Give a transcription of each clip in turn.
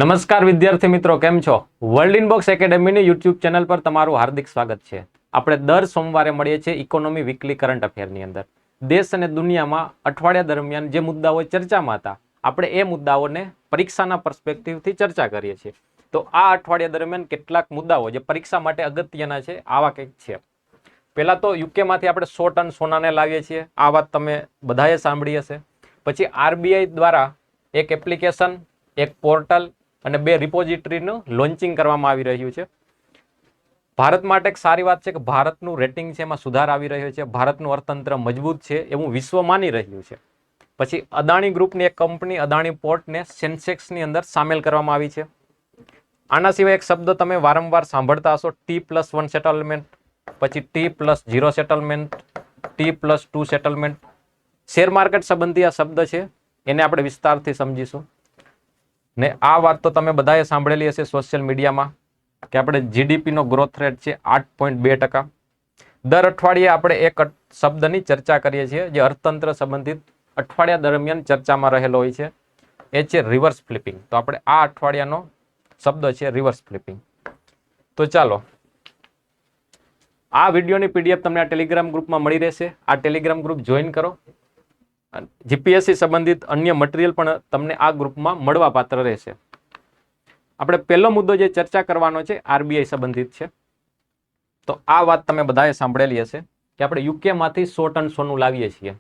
નમસ્કાર વિદ્યાર્થી મિત્રો, કેમ છો? વર્લ્ડ ઇનબોક્સ એકેડેમીની યુટ્યુબ ચેનલ પર તમારું હાર્દિક સ્વાગત છે. આપણે દર સોમવારે મળીએ છીએ ઇકોનોમી વીકલી કરંટ અફેરની અંદર. દેશ અને દુનિયામાં અઠવાડિયા દરમિયાન જે મુદ્દાઓ ચર્ચામાં હતા, આપણે એ મુદ્દાઓને પરીક્ષાના પર્સપેક્ટિવથી ચર્ચા કરીએ છીએ. તો આ અઠવાડિયા દરમિયાન કેટલાક મુદ્દાઓ જે પરીક્ષા માટે અગત્યના છે, આવા કંઈક છે. પહેલા તો યુકેમાંથી આપણે 100 ટન સોનાને લાવીએ છીએ. આ વાત તમે બધાએ સાંભળી હશે. પછી આરબીઆઈ દ્વારા એક એપ્લિકેશન, એક પોર્ટલ અને 2 રિપોઝિટરીનું લોન્ચિંગ કરવામાં આવી રહ્યું છે. ભારત માટે એક સારી વાત છે કે ભારતનું રેટિંગ છે એમાં સુધાર આવી રહ્યો છે. ભારતનું અર્થતંત્ર મજબૂત છે એવું વિશ્વ માની રહ્યું છે. પછી અદાણી ગ્રુપની એક કંપની અદાણી પોર્ટને સેન્સેક્સની અંદર સામેલ કરવામાં આવી છે. આના સિવાય એક શબ્દ તમે વારંવાર સાંભળતા હશો, T+1 સેટલમેન્ટ, પછી T+0 settlement, T+2 settlement. Share market સંબંધી આ શબ્દ છે, એને આપણે વિસ્તારથી સમજીશું. ને આ વાત તો તમે બધાએ સાંભળેલી હશે સોશિયલ મીડિયામાં કે આપણે જીડીપીનો ગ્રોથ રેટ છે 8.2%. દર અઠવાડિયે આપણે એક શબ્દની ચર્ચા કરીએ છીએ જે અર્થતંત્ર સંબંધિત અઠવાડિયા દરમિયાન ચર્ચામાં રહેલો હોય છે. એ છે રિવર્સ ફ્લિપિંગ. તો આપણે આ અઠવાડિયાનો શબ્દ છે રિવર્સ ફ્લિપિંગ. તો ચાલો, આ વિડીયોની પીડીએફ તમને આ ટેલિગ્રામ ગ્રુપમાં મળી રહેશે. આ ટેલિગ્રામ ગ્રુપ જોઈન કરો. જીપીએસસી સંબંધિત અન્ય મટીરિયલ પણ તમને આ ગ્રુપમાં મળવા પાત્ર રહેશે. આપણે પહેલો મુદ્દો જે ચર્ચા કરવાનો છે આરબીઆઈ સંબંધિત છે. તો આ વાત તમે બધાએ સાંભળેલી હશે કે આપણે યુકેમાંથી 100 ટન સોનું લાવીએ છીએ.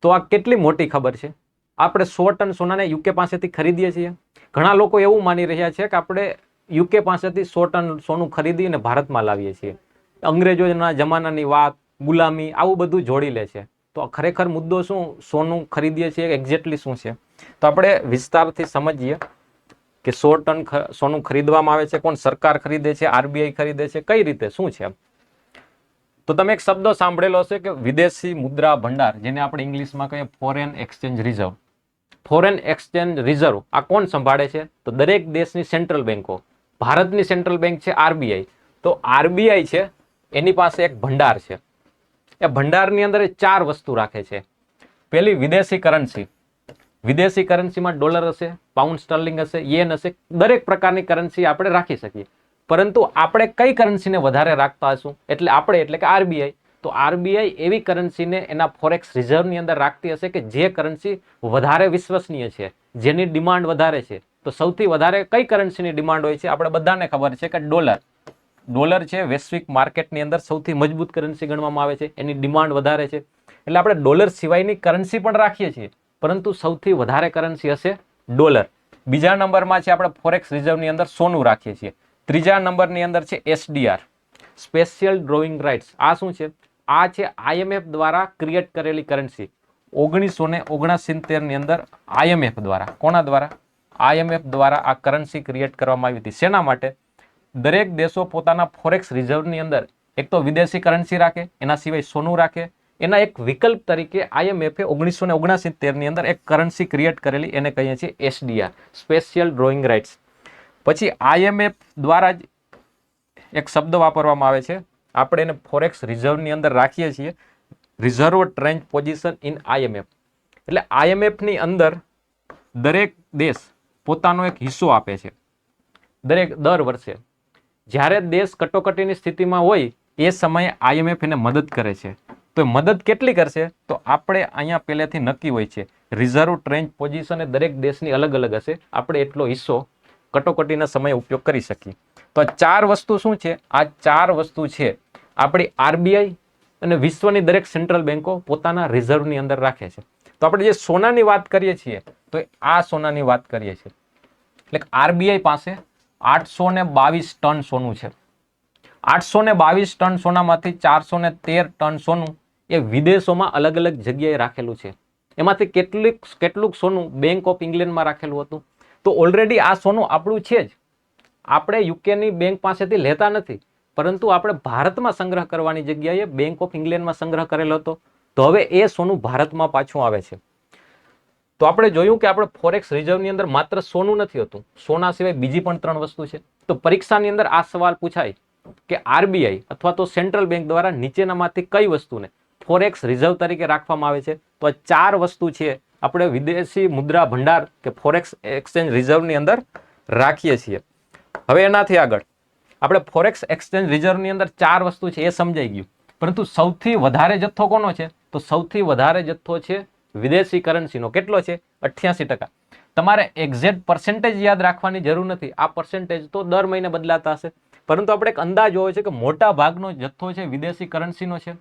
તો આ કેટલી મોટી ખબર છે. આપણે 100 ટન સોનાને યુકે પાસેથી ખરીદીએ છીએ. ઘણા લોકો એવું માની રહ્યા છે કે આપણે યુકે પાસેથી 100 ટન સોનું ખરીદીને ભારતમાં લાવીએ છીએ. અંગ્રેજોના જમાનાની વાત, ગુલામી, આવું બધું જોડી લે છે. તો ખરેખર મુદ્દો શું, સોનું ખરીદીએ છીએ એક્ઝેક્ટલી શું છે? તો આપણે વિસ્તારથી સમજીએ કે 100 ટન સોનું ખરીદવામાં આવે છે. કોણ? સરકાર ખરીદે છે, આરબીઆઈ ખરીદે છે, કઈ રીતે, શું છે? તો તમે એક શબ્દ સાંભળેલો હશે કે વિદેશી મુદ્રા ભંડાર, જેને આપણે ઇંગ્લિશમાં કહીએ foreign exchange reserve. Foreign exchange reserve આ કોણ સંભાળે છે? તો દરેક દેશની સેન્ટ્રલ બેન્કો. ભારતની સેન્ટ્રલ બેન્ક છે આરબીઆઈ. તો આરબીઆઈ છે એની પાસે એક ભંડાર છે. એ ભંડારની અંદર 4 વસ્તુ રાખે છે. પહેલી વિદેશી કરન્સી. વિદેશી કરન્સીમાં ડોલર હશે, પાઉન્ડ સ્ટર્લિંગ હશે, યેન હશે, દરેક પ્રકારની કરન્સી આપણે રાખી શકીએ. પરંતુ આપણે કઈ કરન્સીને વધારે રાખતા હશું? એટલે કે આરબીઆઈ. તો આરબીઆઈ એવી કરન્સીને એના ફોરેક્સ રિઝર્વની અંદર રાખતી હશે કે જે કરન્સી વધારે વિશ્વસનીય છે, જેની ડિમાન્ડ વધારે છે. તો સૌથી વધારે કઈ કરન્સીની ડિમાન્ડ હોય છે? આપણે બધાને ખબર છે કે ડોલર. ડોલર છે વૈશ્વિક માર્કેટની અંદર સૌથી મજબૂત કરન્સી ગણવામાં આવે છે. એની ડિમાન્ડ વધારે છે. એટલે આપણે ડોલર સિવાયની કરન્સી પણ રાખીએ છીએ, પરંતુ સૌથી વધારે કરન્સી હશે ડોલર. બીજા નંબરમાં છે આપણે ફોરેક્સ રિઝર્વની અંદર સોનું રાખીએ છીએ. ત્રીજા નંબરની અંદર છે એસડીઆર, સ્પેશિયલ ડ્રોઈંગ રાઇટ્સ. આ શું છે? આ છે આઈએમએફ દ્વારા ક્રિએટ કરેલી કરન્સી. 1969 ની અંદર આઈએમએફ દ્વારા, કોના દ્વારા? આઈએમએફ દ્વારા આ કરન્સી ક્રિએટ કરવામાં આવી હતી. શેના માટે? દરેક દેશો પોતાના ફોરેક્સ રિઝર્વની અંદર એક તો વિદેશી કરન્સી રાખે, એના સિવાય સોનું રાખે. એના એક વિકલ્પ તરીકે આઈએમએફે 1969 ની અંદર એક કરન્સી ક્રિએટ કરેલી, એને કહીએ છીએ એસડીઆર, સ્પેશિયલ ડ્રોઈંગ રાઇટ્સ. પછી આઈએમએફ દ્વારા જ એક શબ્દ વાપરવામાં આવે છે, આપણે એને ફોરેક્સ રિઝર્વની અંદર રાખીએ છીએ, reserve trench position in IMF. એટલે આઈએમએફની અંદર દરેક દેશ પોતાનો એક હિસ્સો આપે છે દર વર્ષે. જ્યારે દેશ કટોકટીની સ્થિતિમાં હોય એ સમયે આઈએમએફ એને મદદ કરે છે. તો મદદ કેટલી કરશે? તો આપણે અહીંયા પહેલેથી નક્કી હોય છે, રિઝર્વ ટ્રેન્ચ પોઝિશન એ દરેક દેશની અલગ અલગ હશે. આપણે એટલો હિસ્સો કટોકટીના સમયે ઉપયોગ કરી શકીએ. તો આ 4 વસ્તુ શું છે? આ 4 વસ્તુ છે આપણી આરબીઆઈ અને વિશ્વની દરેક સેન્ટ્રલ બેન્કો પોતાના રિઝર્વની અંદર રાખે છે. તો આપણે જે સોનાની વાત કરીએ છીએ, તો આ સોનાની વાત કરીએ છીએ. એટલે આરબીઆઈ પાસે 822 ટન સોનું છે. 822 ટન સોનામાંથી 413 ટન સોનું એ વિદેશોમાં અલગ અલગ જગ્યાએ રાખેલું છે. એમાંથી કેટલુંક સોનું બેંક ઓફ ઇંગ્લેન્ડમાં રાખેલું હતું. તો ઓલરેડી આ સોનું આપણું છે જ. આપણે યુકેની બેંક પાસેથી લેતા નથી, પરંતુ આપણે ભારતમાં સંગ્રહ કરવાની જગ્યાએ બેંક ઓફ ઇંગ્લેન્ડમાં સંગ્રહ કરેલો હતો. તો હવે એ સોનું ભારતમાં પાછું આવે છે. તો આપણે જોયું કે આપણે ફોરેક્સ રિઝર્વની અંદર માત્ર સોનું નથી હોતું, સોના સિવાય બીજી પણ 3 વસ્તુ છે. તો પરીક્ષાની અંદર આ સવાલ પૂછાય કે આરબીઆઈ અથવા તો સેન્ટ્રલ બેંક દ્વારા નીચેનામાંથી કઈ વસ્તુને ફોરેક્સ રિઝર્વ તરીકે રાખવામાં આવે છે? તો આ 4 વસ્તુ છે આપણે વિદેશી મુદ્રા ભંડાર કે ફોરેક્સ એક્સચેન્જ રિઝર્વની અંદર રાખીએ છીએ. હવે એનાથી આગળ આપણે ફોરેક્સ એક્સચેન્જ રિઝર્વની અંદર 4 વસ્તુ છે એ સમજાઈ ગયું, પરંતુ સૌથી વધારે જથ્થો કોનો છે? તો સૌથી વધારે જથ્થો છે વિદેશી કરન્સીનો. કેટલો છે? 88%. તમારે એક્ઝેક્ટ પર્સન્ટેજ યાદ રાખવાની જરૂર નથી, આ પર્સન્ટેજ તો દર મહિને બદલાતા હશે, પરંતુ આપણે એક અંદાજ હોય છે કે મોટા ભાગનો જથ્થો છે વિદેશી કરન્સીનો છે.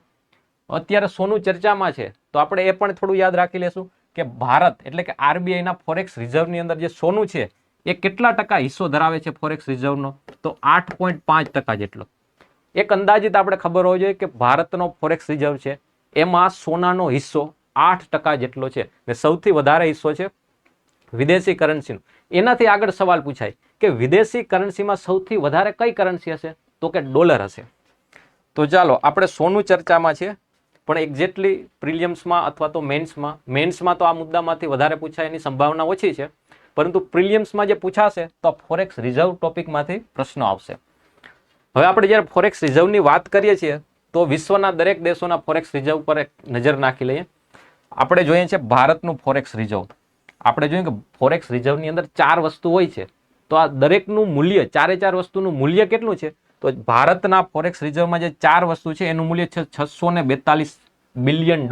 અત્યારે સોનું ચર્ચામાં છે તો આપણે એ પણ થોડું યાદ રાખી લેશું કે ભારત એટલે કે આરબીઆઈના ફોરેક્સ રિઝર્વની અંદર જે સોનું છે એ કેટલા ટકા હિસ્સો ધરાવે છે ફોરેક્સ રિઝર્વનો? તો 8.5% જેટલો. એક અંદાજિત આપણે ખબર હોવી જોઈએ કે ભારતનો ફોરેક્સ રિઝર્વ છે એમાં સોનાનો હિસ્સો 8% જેટલો છે ને સૌથી વધારે હિસ્સો છે વિદેશી કરન્સીનો. એનાથી આગળ સવાલ પૂછાય કે વિદેશી કરન્સીમાં સૌથી વધારે કઈ કરન્સી હશે? તો કે ડોલર હશે. તો ચાલો, આપણે સોનું ચર્ચામાં છે પણ એક્ઝેક્ટલી પ્રિલિયમ્સમાં અથવા તો મેન્સમાં તો આ મુદ્દામાંથી વધારે પૂછાય એની સંભાવના ઓછી છે, પરંતુ પ્રિલિયમ્સમાં જે પૂછાશે તો ફોરેક્સ રિઝર્વ ટોપિકમાંથી પ્રશ્નો આવશે. હવે આપણે જ્યારે ફોરેક્સ રિઝર્વની વાત કરીએ છીએ તો વિશ્વના દરેક દેશોના ફોરેક્સ રિઝર્વ પર એક નજર નાખી લઈએ. આપણે જોઈએ છે ભારતનું ફોરેક્સ રિઝર્વ. આપણે જોઈએ કે ફોરેક્સ રિઝર્વની અંદર 4 વસ્તુ હોય છે, તો આ દરેકનું મૂલ્ય, 4 વસ્તુનું મૂલ્ય કેટલું છે? તો ભારતના ફોરેક્સ રિઝર્વમાં જે 4 વસ્તુ છે એનું મૂલ્ય છે $642 બિલિયન.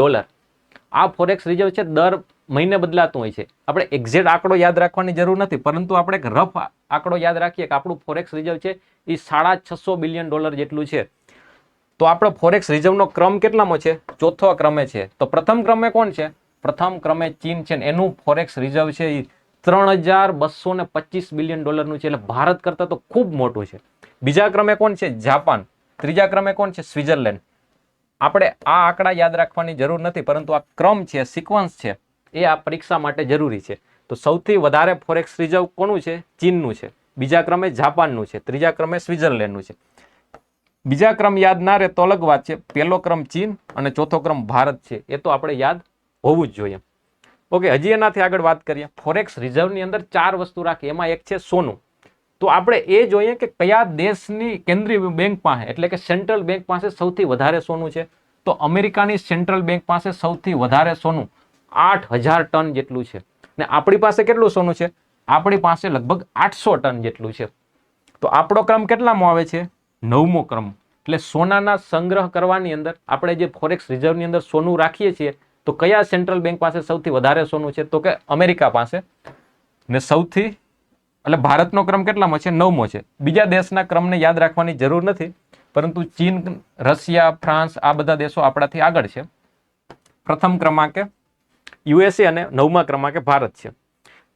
આ ફોરેક્સ રિઝર્વ છે દર મહિને બદલાતું હોય છે. આપણે એક્ઝેક્ટ આંકડો યાદ રાખવાની જરૂર નથી, પરંતુ આપણે એક રફ આંકડો યાદ રાખીએ કે આપણું ફોરેક્સ રિઝર્વ છે એ $650 બિલિયન જેટલું છે. તો આપણો ફોરેક્સ રિઝર્વનો ક્રમ કેટલામાં છે? 4થા ક્રમે છે. તો પ્રથમ ક્રમે કોણ છે? પ્રથમ ક્રમે ચીન છે, એનું ફોરેક્સ રિઝર્વ છે એ $3225 બિલિયન છે, એટલે ભારત કરતા તો ખૂબ મોટું છે. બીજા ક્રમે કોણ છે? જાપાન. ત્રીજા ક્રમે કોણ છે? સ્વિટ્ઝરલેન્ડ. આપણે આ આંકડા યાદ રાખવાની જરૂર નથી, પરંતુ આ ક્રમ છે, સિક્વન્સ છે, એ આ પરીક્ષા માટે જરૂરી છે. તો સૌથી વધારે ફોરેક્સ રિઝર્વ કોનું છે? ચીનનું છે. બીજા ક્રમે જાપાનનું છે. ત્રીજા ક્રમે સ્વિટ્ઝરલેન્ડનું છે. બીજા ક્રમ યાદ ના રહે તો અલગ વાત છે. પહેલો ક્રમ ચીન અને ચોથો ક્રમ ભારત છે, એ તો આપણે યાદ હોવું જ જોઈએ. ઓકે, હજી એનાથી આગળ વાત કરીએ. ફોરેક્સ રિઝર્વની અંદર 4 વસ્તુ રાખી, એમાં એક છે સોનું. તો આપણે એ જોઈએ કે કયા દેશની કેન્દ્રીય બેંક પાસે એટલે કે સેન્ટ્રલ બેંક પાસે સૌથી વધારે સોનું છે. તો અમેરિકાની સેન્ટ્રલ બેંક પાસે સૌથી વધારે સોનું 8000 ટન જેટલું છે. ને આપણી પાસે કેટલું સોનું છે? આપણી પાસે લગભગ 800 ટન જેટલું છે. તો આપણો ક્રમ કેટલામાં આવે છે? 9મો ક્રમ. એટલે સોનાના સંગ્રહ કરવાની અંદર આપણે જે ફોરેક્સ રિઝર્વની અંદર સોનું રાખીએ છીએ તો કયા સેન્ટ્રલ બેંક પાસે સૌથી વધારે સોનું છે? તો કે અમેરિકા પાસે. ને સૌથી એટલે ભારતનો ક્રમ કેટલામાં છે? 9મો છે. બીજા દેશના ક્રમને યાદ રાખવાની જરૂર નથી, પરંતુ ચીન, રશિયા, ફ્રાન્સ આ બધા દેશો આપણાથી આગળ છે. પ્રથમ ક્રમાંકે યુએસએ અને 9મા ક્રમાંકે ભારત છે.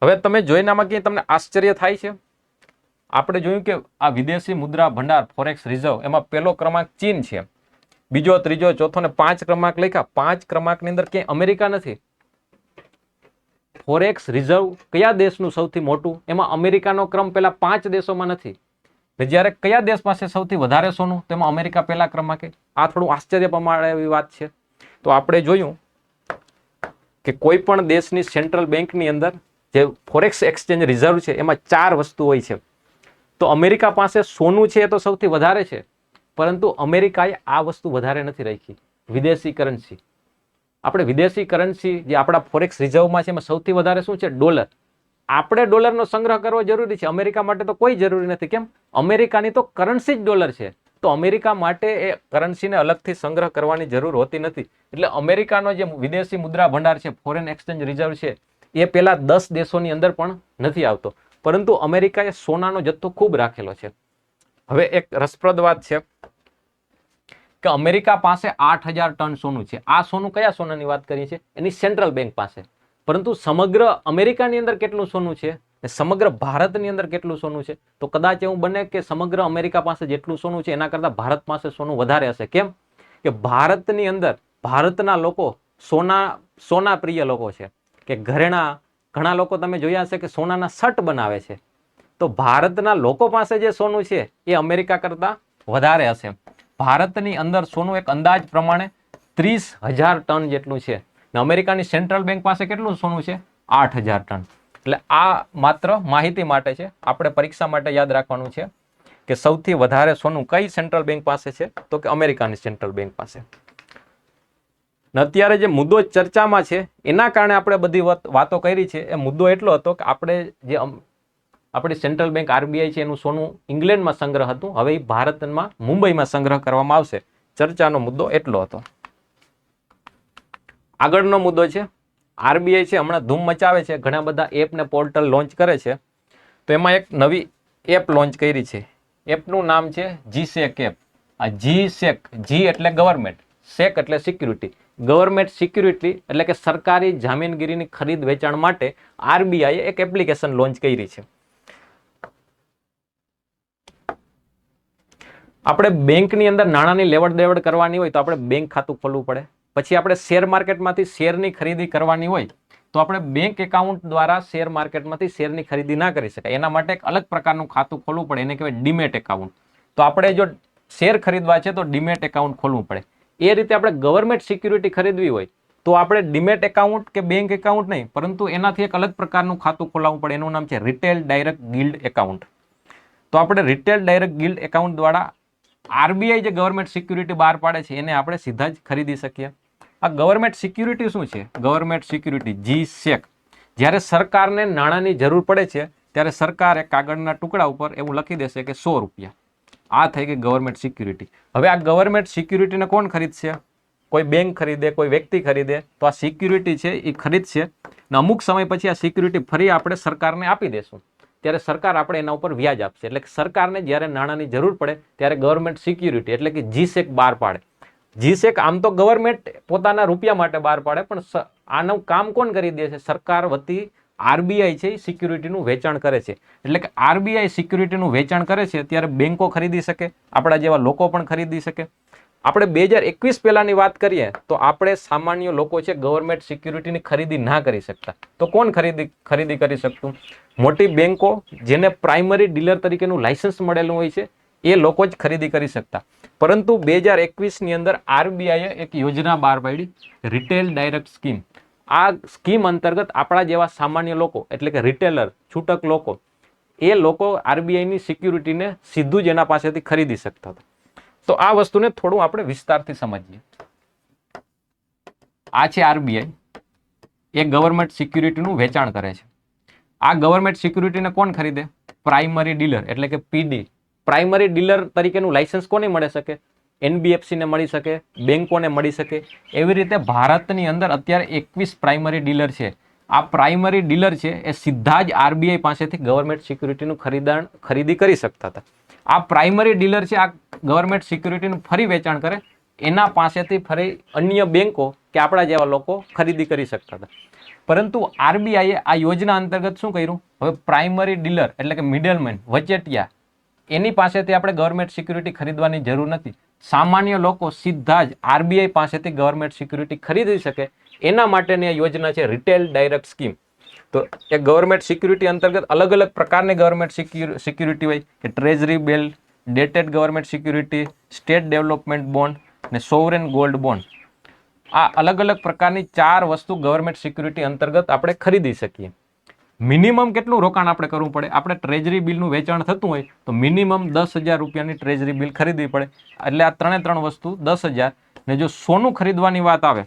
હવે તમે જોઈને આમાં ક્યાંય તમને આશ્ચર્ય થાય છે? આપણે જોયું કે આ વિદેશી મુદ્રા ભંડાર ફોરેક્સ રિઝર્વ એમાં પહેલો ક્રમાંક ચીન છે, બીજો, ત્રીજો, ચોથો ને 5 ક્રમાંક લખ્યા. 5 ક્રમાંકની અંદર ક્યાંય અમેરિકા નથી. ફોરેક્સ રિઝર્વ કયા દેશનું સૌથી મોટું? એમાં અમેરિકાનો ક્રમ પેલા 5 દેશોમાં નથી. જ્યારે કયા દેશ પાસે સૌથી વધારે સોનું? તેમાં અમેરિકા પહેલા ક્રમાંકે. આ થોડું આશ્ચર્ય પ્રમાણે એવી વાત છે. તો આપણે જોયું કે કોઈ પણ દેશની સેન્ટ્રલ બેંકની અંદર જે ફોરેક્સ એક્સચેન્જ રિઝર્વ છે એમાં 4 વસ્તુ હોય છે. તો અમેરિકા પાસે સોનું છે એ તો સૌથી વધારે છે, પરંતુ અમેરિકાએ આ વસ્તુ વધારે નથી રાખી, વિદેશી કરન્સી. આપણે વિદેશી કરન્સી જે આપણા ફોરેક્સ રિઝર્વમાં છે એમાં સૌથી વધારે શું છે? ડોલર. આપણે ડોલરનો સંગ્રહ કરવો જરૂરી છે, અમેરિકા માટે તો કોઈ જરૂરી નથી. કેમ? અમેરિકાની તો કરન્સી જ ડોલર છે, તો અમેરિકા માટે એ કરન્સીને અલગથી સંગ્રહ કરવાની જરૂર હોતી નથી. એટલે અમેરિકાનો જે વિદેશી મુદ્રા ભંડાર છે, ફોરેન એક્સચેન્જ રિઝર્વ છે, એ પેલા 10 દેશોની અંદર પણ નથી આવતો, પરંતુ અમેરિકાએ સોનાનો જથ્થો ખૂબ રાખેલો છે. હવે એક રસપ્રદ વાત છે કે અમેરિકા પાસે 8000 ટન સોનું છે. આ સોનું કયા સોનાની વાત કરીએ છીએ? એની સેન્ટ્રલ બેંક પાસે. પરંતુ સમગ્ર અમેરિકાની અંદર કેટલું સોનું છે, સમગ્ર ભારતની અંદર કેટલું સોનું છે? તો કદાચ એવું બને કે સમગ્ર અમેરિકા પાસે જેટલું સોનું છે એના કરતા ભારત પાસે સોનું વધારે હશે. કેમ? કે ભારતની અંદર ભારતના લોકો સોના પ્રિય લોકો છે, કે ઘણા લોકો તમે જોયા હશે કે સોનાના શર્ટ બનાવે છે. તો ભારતના લોકો પાસે જે સોનું છે એ અમેરિકા કરતા વધારે હશે. ભારતની અંદર સોનું એક અંદાજ પ્રમાણે 30,000 ટન જેટલું છે. અમેરિકાની સેન્ટ્રલ બેંક પાસે કેટલું સોનું છે? 8000 ટન. એટલે આ માત્ર માહિતી માટે છે, આપણે પરીક્ષા માટે યાદ રાખવાનું છે કે સૌથી વધારે સોનું કઈ સેન્ટ્રલ બેંક પાસે છે? તો કે અમેરિકાની સેન્ટ્રલ બેંક પાસે. અત્યારે જે મુદ્દો ચર્ચામાં છે એના કારણે આપણે બધી વાતો કરી છે. એ મુદ્દો એટલો હતો કે આપણે જે આપણી સેન્ટ્રલ બેંક આરબીઆઈ છે એનું સોનું ઇંગ્લેન્ડમાં સંગ્રહ હતું, હવે એ ભારતમાં મુંબઈમાં સંગ્રહ કરવામાં આવશે. ચર્ચાનો મુદ્દો એટલો હતો. આગળનો મુદ્દો છે આરબીઆઈ છે હમણાં ધૂમ મચાવે છે, ઘણા બધા એપ ને પોર્ટલ લોન્ચ કરે છે. તો એમાં એક નવી એપ લોન્ચ કરી છે. એપનું નામ છે જીસેક એપ. આ જીસેક, જી એટલે ગવર્મેન્ટ, સેક એટલે સિક્યુરિટી. ગવર્મેન્ટ સિક્યુરિટી એટલે કે સરકારી જામીનગીરીની ખરીદ વેચાણ માટે આરબીઆઈએ એક એપ્લિકેશન લોન્ચ કરી છે. આપણે બેંકની અંદર નાણાંની લેવડ દેવડ કરવાની હોય તો આપણે બેંક ખાતું ખોલવું પડે. પછી આપણે શેર માર્કેટમાંથી શેરની ખરીદી કરવાની હોય તો આપણે બેંક એકાઉન્ટ દ્વારા શેર માર્કેટમાંથી શેરની ખરીદી ના કરી શકાય. એના માટે એક અલગ પ્રકારનું ખાતું ખોલવું પડે, એને કહેવાય ડીમેટ એકાઉન્ટ. તો આપણે જો શેર ખરીદવા છે તો ડીમેટ એકાઉન્ટ ખોલવું પડે. એ રીતે આપણે ગવર્મેન્ટ સિક્યુરિટી ખરીદવી હોય તો આપણે ડીમેટ એકાઉન્ટ કે બેંક એકાઉન્ટ નહીં, પરંતુ એનાથી એક અલગ પ્રકારનું ખાતું ખોલાવવું પડે. એનું નામ છે રિટેલ ડાયરેક્ટ ગિલ્ડ એકાઉન્ટ. તો આપણે રિટેલ ડાયરેક્ટ ગિલ્ડ એકાઉન્ટ દ્વારા આરબીઆઈ જે ગવર્મેન્ટ સિક્યુરિટી બહાર પાડે છે એને આપણે સીધા જ ખરીદી શકીએ. આ ગવર્મેન્ટ સિક્યુરિટી શું છે? Government security GSec. જ્યારે સરકારને નાણાંની જરૂર પડે છે ત્યારે સરકાર એક કાગળના ટુકડા ઉપર એવું લખી દેશે કે 100 રૂપિયા. આ થઈ ગઈ ગવર્મેન્ટ સિક્યુરિટી. હવે આ ગવર્મેન્ટ સિક્યુરિટીને કોણ ખરીદશે? કોઈ બેંક ખરીદે, કોઈ વ્યક્તિ ખરીદે. તો આ સિક્યુરિટી છે એ ખરીદશે ને અમુક સમય પછી આ સિક્યુરિટી ફરી આપણે સરકારને આપી દેશું, ત્યારે સરકાર આપણે એના ઉપર વ્યાજ આપશે. એટલે કે સરકારને જ્યારે નાણાંની જરૂર પડે ત્યારે ગવર્મેન્ટ સિક્યુરિટી એટલે કે જીસેક બહાર પાડે. જીસેક આમ તો ગવર્મેન્ટ પોતાના રૂપિયા માટે બહાર પાડે, પણ આનું કામ કોણ કરી દે છે? સરકાર વતી આરબીઆઈ છે એ સિક્યુરિટીનું વેચાણ કરે છે. એટલે કે આરબીઆઈ સિક્યુરિટીનું વેચાણ કરે છે ત્યારે બેંકો ખરીદી શકે, આપણા જેવા લોકો પણ ખરીદી શકે. આપણે 2021 પહેલાની વાત કરીએ તો આપણે સામાન્ય લોકો છે ગવર્મેન્ટ સિક્યુરિટીની ખરીદી ના કરી શકતા. તો કોણ ખરીદી કરી શકતું? મોટી બેંકો જેને પ્રાઇમરી ડીલર તરીકેનું લાયસન્સ મળેલું હોય છે એ લોકો જ ખરીદી કરી શકતા. પરંતુ 2021ની અંદર આરબીઆઈએ એક યોજના બહાર પાડી, રિટેલ ડાયરેક્ટ સ્કીમ. આ સ્કીમ અંતર્ગત આપણા જેવા સામાન્ય લોકો એટલે કે રિટેલર, છૂટક લોકો, એ લોકો આરબીઆઈની સિક્યુરિટીને સીધું જ એના પાસેથી ખરીદી શકતા હતા. તો આ વસ્તુને થોડું આપણે વિસ્તારથી સમજીએ. આ છે આરબીઆઈ, એ ગવર્મેન્ટ સિક્યુરિટીનું વેચાણ કરે છે. આ ગવર્મેન્ટ સિક્યુરિટીને કોણ ખરીદે? પ્રાઇમરી ડીલર એટલે કે પીડી. પ્રાઇમરી ડીલર તરીકેનું લાયસન્સ કોને મળી શકે? એનબીએફસીને મળી શકે, બેંકોને મળી શકે. એવી રીતે ભારતની અંદર અત્યારે 21 પ્રાઇમરી ડીલર છે. આ પ્રાઇમરી ડીલર છે એ સીધા જ આરબીઆઈ પાસેથી ગવર્મેન્ટ સિક્યુરિટીનું ખરીદી કરી શકતા હતા. આ પ્રાઇમરી ડીલર છે આ ગવર્મેન્ટ સિક્યુરિટીનું ફરી વેચાણ કરે, એના પાસેથી ફરી અન્ય બેંકો કે આપણા જેવા લોકો ખરીદી કરી શકતા હતા. પરંતુ આરબીઆઈએ આ યોજના અંતર્ગત શું કર્યું? હવે પ્રાઇમરી ડીલર એટલે કે મિડલમેન, વચેટિયા, એની પાસેથી આપણે ગવર્મેન્ટ સિક્યુરિટી ખરીદવાની જરૂર નથી. સામાન્ય લોકો સીધા જ આરબીઆઈ પાસેથી ગવર્મેન્ટ સિક્યુરિટી ખરીદી શકે એના માટેની આ યોજના છે રિટેલ ડાયરેક્ટ સ્કીમ. તો એ ગવર્મેન્ટ સિક્યુરિટી અંતર્ગત અલગ અલગ પ્રકારની ગવર્મેન્ટ સિક્યુરિટી હોય કે treasury bill, dated government security, state development bond અને સોવરેન ગોલ્ડ બોન્ડ. આ અલગ અલગ પ્રકારની 4 વસ્તુ ગવર્મેન્ટ સિક્યુરિટી અંતર્ગત આપણે ખરીદી શકીએ. મિનિમમ કેટલું રોકાણ આપણે કરવું પડે? આપણે ટ્રેઝરી બિલનું વેચાણ થતું હોય તો મિનિમમ 10,000 રૂપિયાની ટ્રેઝરી બિલ ખરીદવી પડે. એટલે આ 3 વસ્તુ 10,000. ને જો સોનું ખરીદવાની વાત આવે,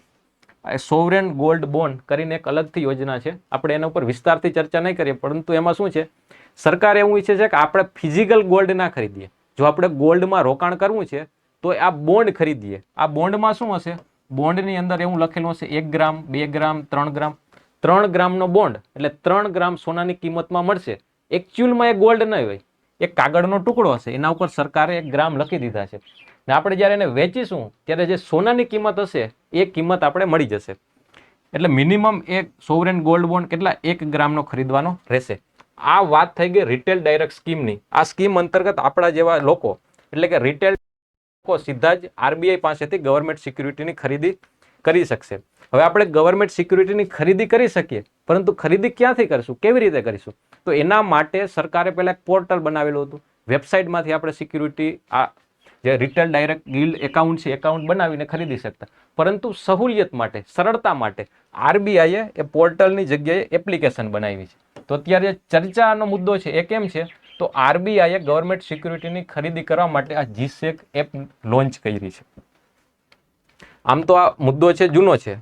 સોવરેન ગોલ્ડ બોન્ડ કરીને એક અલગથી યોજના છે, આપણે એના ઉપર વિસ્તારથી ચર્ચા નહીં કરીએ. પરંતુ એમાં શું છે, સરકાર એવું ઈચ્છે છે કે આપણે ફિઝિકલ ગોલ્ડ ના ખરીદીએ. જો આપણે ગોલ્ડમાં રોકાણ કરવું છે તો આ બોન્ડ ખરીદીએ. આ બોન્ડમાં શું હશે? બોન્ડની અંદર એવું લખેલું હશે 1 ગ્રામ, 2 ગ્રામ, 3 ગ્રામ. 3 ગ્રામનો બોન્ડ એટલે 3 ગ્રામ સોનાની કિંમતમાં મળશે. એકચ્યુઅલમાં એ ગોલ્ડ નહીં હોય, એક કાગળનો ટુકડો હશે, એના ઉપર સરકારે 1 ગ્રામ લખી દીધા છે. ને આપણે જ્યારે એને વેચીશું ત્યારે જે સોનાની કિંમત હશે એ કિંમત આપણે મળી જશે. એટલે મિનિમમ એક સોવરેન ગોલ્ડ બોન્ડ કેટલા? 1 ગ્રામનો ખરીદવાનો રહેશે. આ વાત થઈ ગઈ રિટેલ ડાયરેક્ટ સ્કીમની. આ સ્કીમ અંતર્ગત આપણા જેવા લોકો એટલે કે રિટેલ લોકો સીધા જ આરબીઆઈ પાસેથી ગવર્મેન્ટ સિક્યુરિટીની ખરીદી કરી શકશે. હવે આપણે ગવર્મેન્ટ સિક્યુરિટીની ખરીદી કરી શકીએ, પરંતુ ખરીદી ક્યાંથી કરીશું, કેવી રીતે કરીશું? તો એના માટે સરકારે પહેલા એક પોર્ટલ બનાવેલું હતું. વેબસાઇટમાંથી આપણે સિક્યુરિટી આ જે રિટેલ ડાયરેક્ટ ગિલ્ડ એકાઉન્ટ છે એકાઉન્ટ બનાવીને ખરીદી શકતા. પરંતુ સહુલિયત માટે, સરળતા માટે આરબીઆઈએ એ પોર્ટલની જગ્યાએ એપ્લિકેશન બનાવી છે. તો અત્યારે ચર્ચાનો મુદ્દો છે એ કેમ છે? તો આરબીઆઈએ ગવર્મેન્ટ સિક્યુરિટીની ખરીદી કરવા માટે આ જીસેક એપ લોન્ચ કરી છે. આમ તો આ મુદ્દો છે જૂનો છે.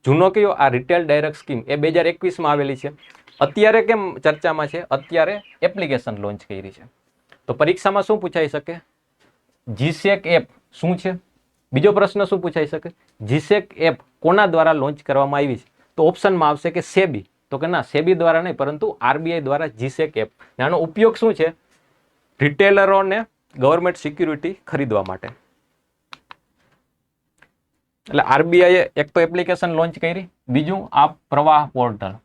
જૂનો કયો? આ રિટેલ ડાયરેક્ટ સ્કીમ એ 2021માં આવેલી છે. અત્યારે કેમ ચર્ચામાં છે? અત્યારે એપ્લિકેશન લોન્ચ કરી છે. તો પરીક્ષામાં શું પૂછાઈ શકે? જીસેક એપ શું છે? બીજો પ્રશ્ન શું પૂછાઈ શકે? જીસેક એપ કોના દ્વારા લોન્ચ કરવામાં આવી છે? તો ઓપ્શનમાં આવશે કે સેબી. તો કે ના, સેબી દ્વારા નહીં, પરંતુ આરબીઆઈ દ્વારા જીસેક એપ. આનો ઉપયોગ શું છે? રિટેલરોને ગવર્મેન્ટ સિક્યુરિટી ખરીદવા માટે. એટલે આરબીઆઈએ એક તો એપ્લિકેશન લોન્ચ કરી, બીજું આ પ્રવાહ પોર્ટલ.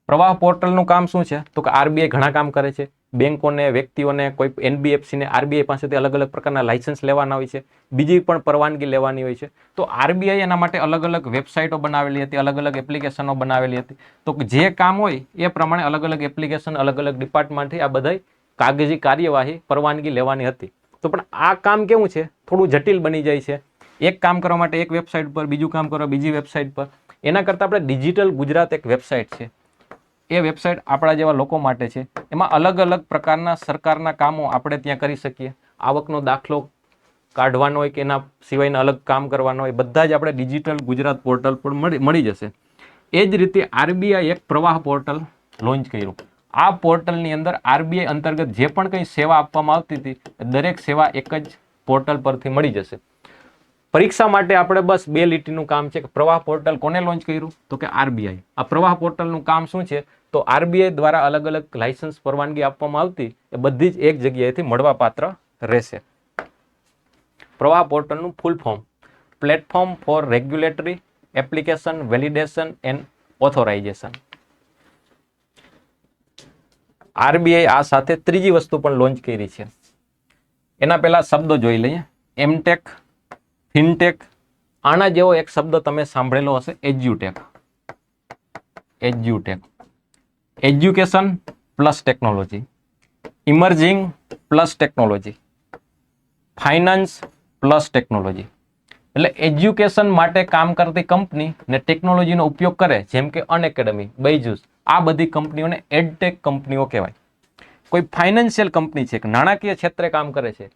પ્રવાહ પોર્ટલનું કામ શું છે? તો કે આરબીઆઈ ઘણા કામ કરે છે. બેંકોને, વ્યક્તિઓને, કોઈ એનબીએફસીને આરબીઆઈ પાસેથી અલગ અલગ પ્રકારના લાયસન્સ લેવાના હોય છે, બીજી પણ પરવાનગી લેવાની હોય છે. તો આરબીઆઈ એના માટે અલગ અલગ વેબસાઇટો બનાવેલી હતી, અલગ અલગ એપ્લિકેશનો બનાવેલી હતી. તો જે કામ હોય એ પ્રમાણે અલગ અલગ એપ્લિકેશન, અલગ અલગ ડિપાર્ટમેન્ટથી આ બધા કાગજી કાર્યવાહી, પરવાનગી લેવાની હતી. તો પણ આ કામ કેવું છે? થોડું જટિલ બની જાય છે. એક કામ કરવા માટે એક વેબસાઇટ પર, બીજું કામ કરવા બીજી વેબસાઇટ પર. એના કરતાં આપણે ડિજિટલ ગુજરાત એક વેબસાઇટ છે, એ વેબસાઇટ આપણા જેવા લોકો માટે છે. એમાં અલગ અલગ પ્રકારના સરકારના કામો આપણે ત્યાં કરી શકીએ. આવકનો દાખલો કાઢવાનો હોય કે એના સિવાયના અલગ કામ કરવાનો હોય, બધા જ આપણે ડિજિટલ ગુજરાત પોર્ટલ પર મળી જશે. એ જ રીતે આરબીઆઈ એક પ્રવાહ પોર્ટલ લોન્ચ કર્યું. આ પોર્ટલની અંદર આરબીઆઈ અંતર્ગત જે પણ કંઈ સેવા આપવામાં આવતી હતી, દરેક સેવા એક જ પોર્ટલ પરથી મળી જશે. પરીક્ષા માટે આપણે બસ 2 લીટીનું કામ છે કે પ્રવાહ પોર્ટલ કોને લોન્ચ કર્યું? તો કે આરબીઆઈ. આ પ્રવાહ પોર્ટલનું કામ શું છે? તો આરબીઆઈ દ્વારા અલગ અલગ લાયસન્સ, પરવાનગી આપવામાં આવતી એ બધી જ એક જગ્યાએથી મળવા પાત્ર રહેશે. પ્રવાહ પોર્ટલનું full form: platform for regulatory application validation and authorisation. RBI આ સાથે ત્રીજી વસ્તુ પણ લોન્ચ કરી છે. એના પહેલા શબ્દો જોઈ લઈએ. MTech, fintech. આના જેવો એક શબ્દ તમે સાંભળેલો હશે, એજ્યુટેક. એજ્યુટેક, education plus technology, emerging plus technology, finance plus technology. એટલે એજ્યુકેશન માટે કામ કરતી કંપની ને ટેકનોલોજીનો ઉપયોગ કરે, જેમ કે અનએકેડમી, બૈજુસ, આ બધી કંપનીઓને એડટેક કંપનીઓ કહેવાય. કોઈ ફાઇનાન્શિયલ કંપની છે, નાણાકીય ક્ષેત્રે કામ કરે છે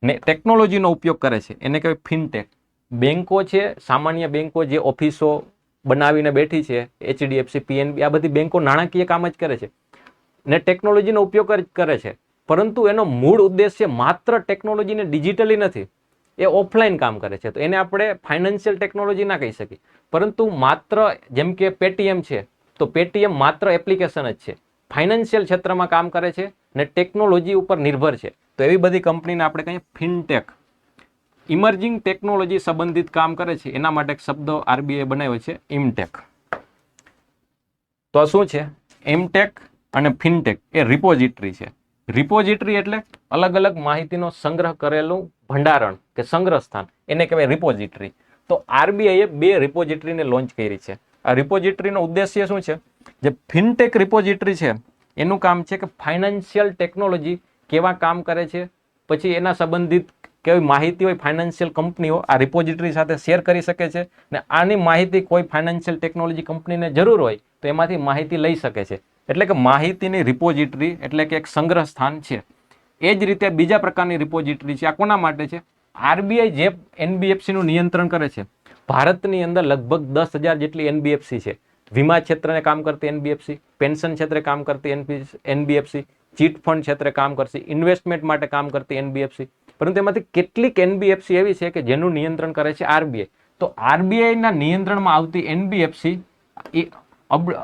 ને ટેકનોલોજીનો ઉપયોગ કરે છે, એને કહેવાય ફિનટેક. બેંકો છે, સામાન્ય બેંકો જે ઓફિસો બનાવીને બેઠી છે, એચડીએફસી, પીએનબી, આ બધી બેંકો નાણાકીય કામ જ કરે છે ને ટેકનોલોજીનો ઉપયોગ જ કરે છે. પરંતુ એનો મૂળ ઉદ્દેશ્ય માત્ર ટેકનોલોજીને ડિજિટલી નથી, એ ઓફલાઈન કામ કરે છે. તો એને આપણે ફાઇનાન્શિયલ ટેકનોલોજી ના કહી શકીએ, પરંતુ માત્ર જેમ કે પેટીએમ છે, તો પેટીએમ માત્ર એપ્લિકેશન જ છે, ફાઇનાન્શિયલ ક્ષેત્રમાં કામ કરે છે ને ટેકનોલોજી ઉપર નિર્ભર છે. તો એવી બધી કંપનીને આપણે કહીએ ફિનટેક. ઇમર્જિંગ ટેકનોલોજી સંબંધિત કામ કરે છે, એના માટે એક શબ્દ આરબીઆઈ બનાવ્યો છે, ઇમટેક. તો શું છે? એમટેક અને ફિનટેક એ રિપોઝિટરી છે. રિપોઝિટરી એટલે અલગ અલગ માહિતીનો સંગ્રહ કરેલું ભંડારણ કે સંગ્રહ સ્થાન, એને કહેવાય રિપોઝિટરી. તો આરબીઆઈએ 2 રિપોઝિટરીને લોન્ચ કરી છે. આ રિપોઝિટરીનો ઉદ્દેશ્ય શું છે? જે ફિનટેક રિપોઝિટરી છે એનું કામ છે કે ફાઇનાન્શિયલ ટેકનોલોજી કેવા કામ કરે છે, પછી એના સંબંધિત કેવી માહિતી હોય ફાઇનાન્શિયલ કંપનીઓ આ રિપોઝિટરી સાથે શેર કરી શકે છે ને આની માહિતી કોઈ ફાઇનાન્શિયલ ટેકનોલોજી કંપનીને જરૂર હોય તો એમાંથી માહિતી લઈ શકે છે. એટલે કે માહિતીની રિપોઝિટરી એટલે કે એક સંગ્રહ સ્થાન છે. એ જ રીતે બીજા પ્રકારની રિપોઝિટરી છે. આ કોના માટે છે? આરબીઆઈ જે એનબીએફસીનું નિયંત્રણ કરે છે. ભારતની અંદર લગભગ 10,000 જેટલી એનબીએફસી છે. વીમા ક્ષેત્રે કામ કરતી એનબીએફસી, પેન્શન ક્ષેત્રે કામ કરતી એનબીએફસી, ચીટ ફંડ ક્ષેત્રે કામ કરતી, ઇન્વેસ્ટમેન્ટ માટે કામ કરતી એનબીએફસી. પરંતુ એમાંથી કેટલીક એનબીએફસી એવી છે કે જેનું નિયંત્રણ કરે છે આરબીઆઈ. તો આરબીઆઈના નિયંત્રણમાં આવતી એનબીએફસી એ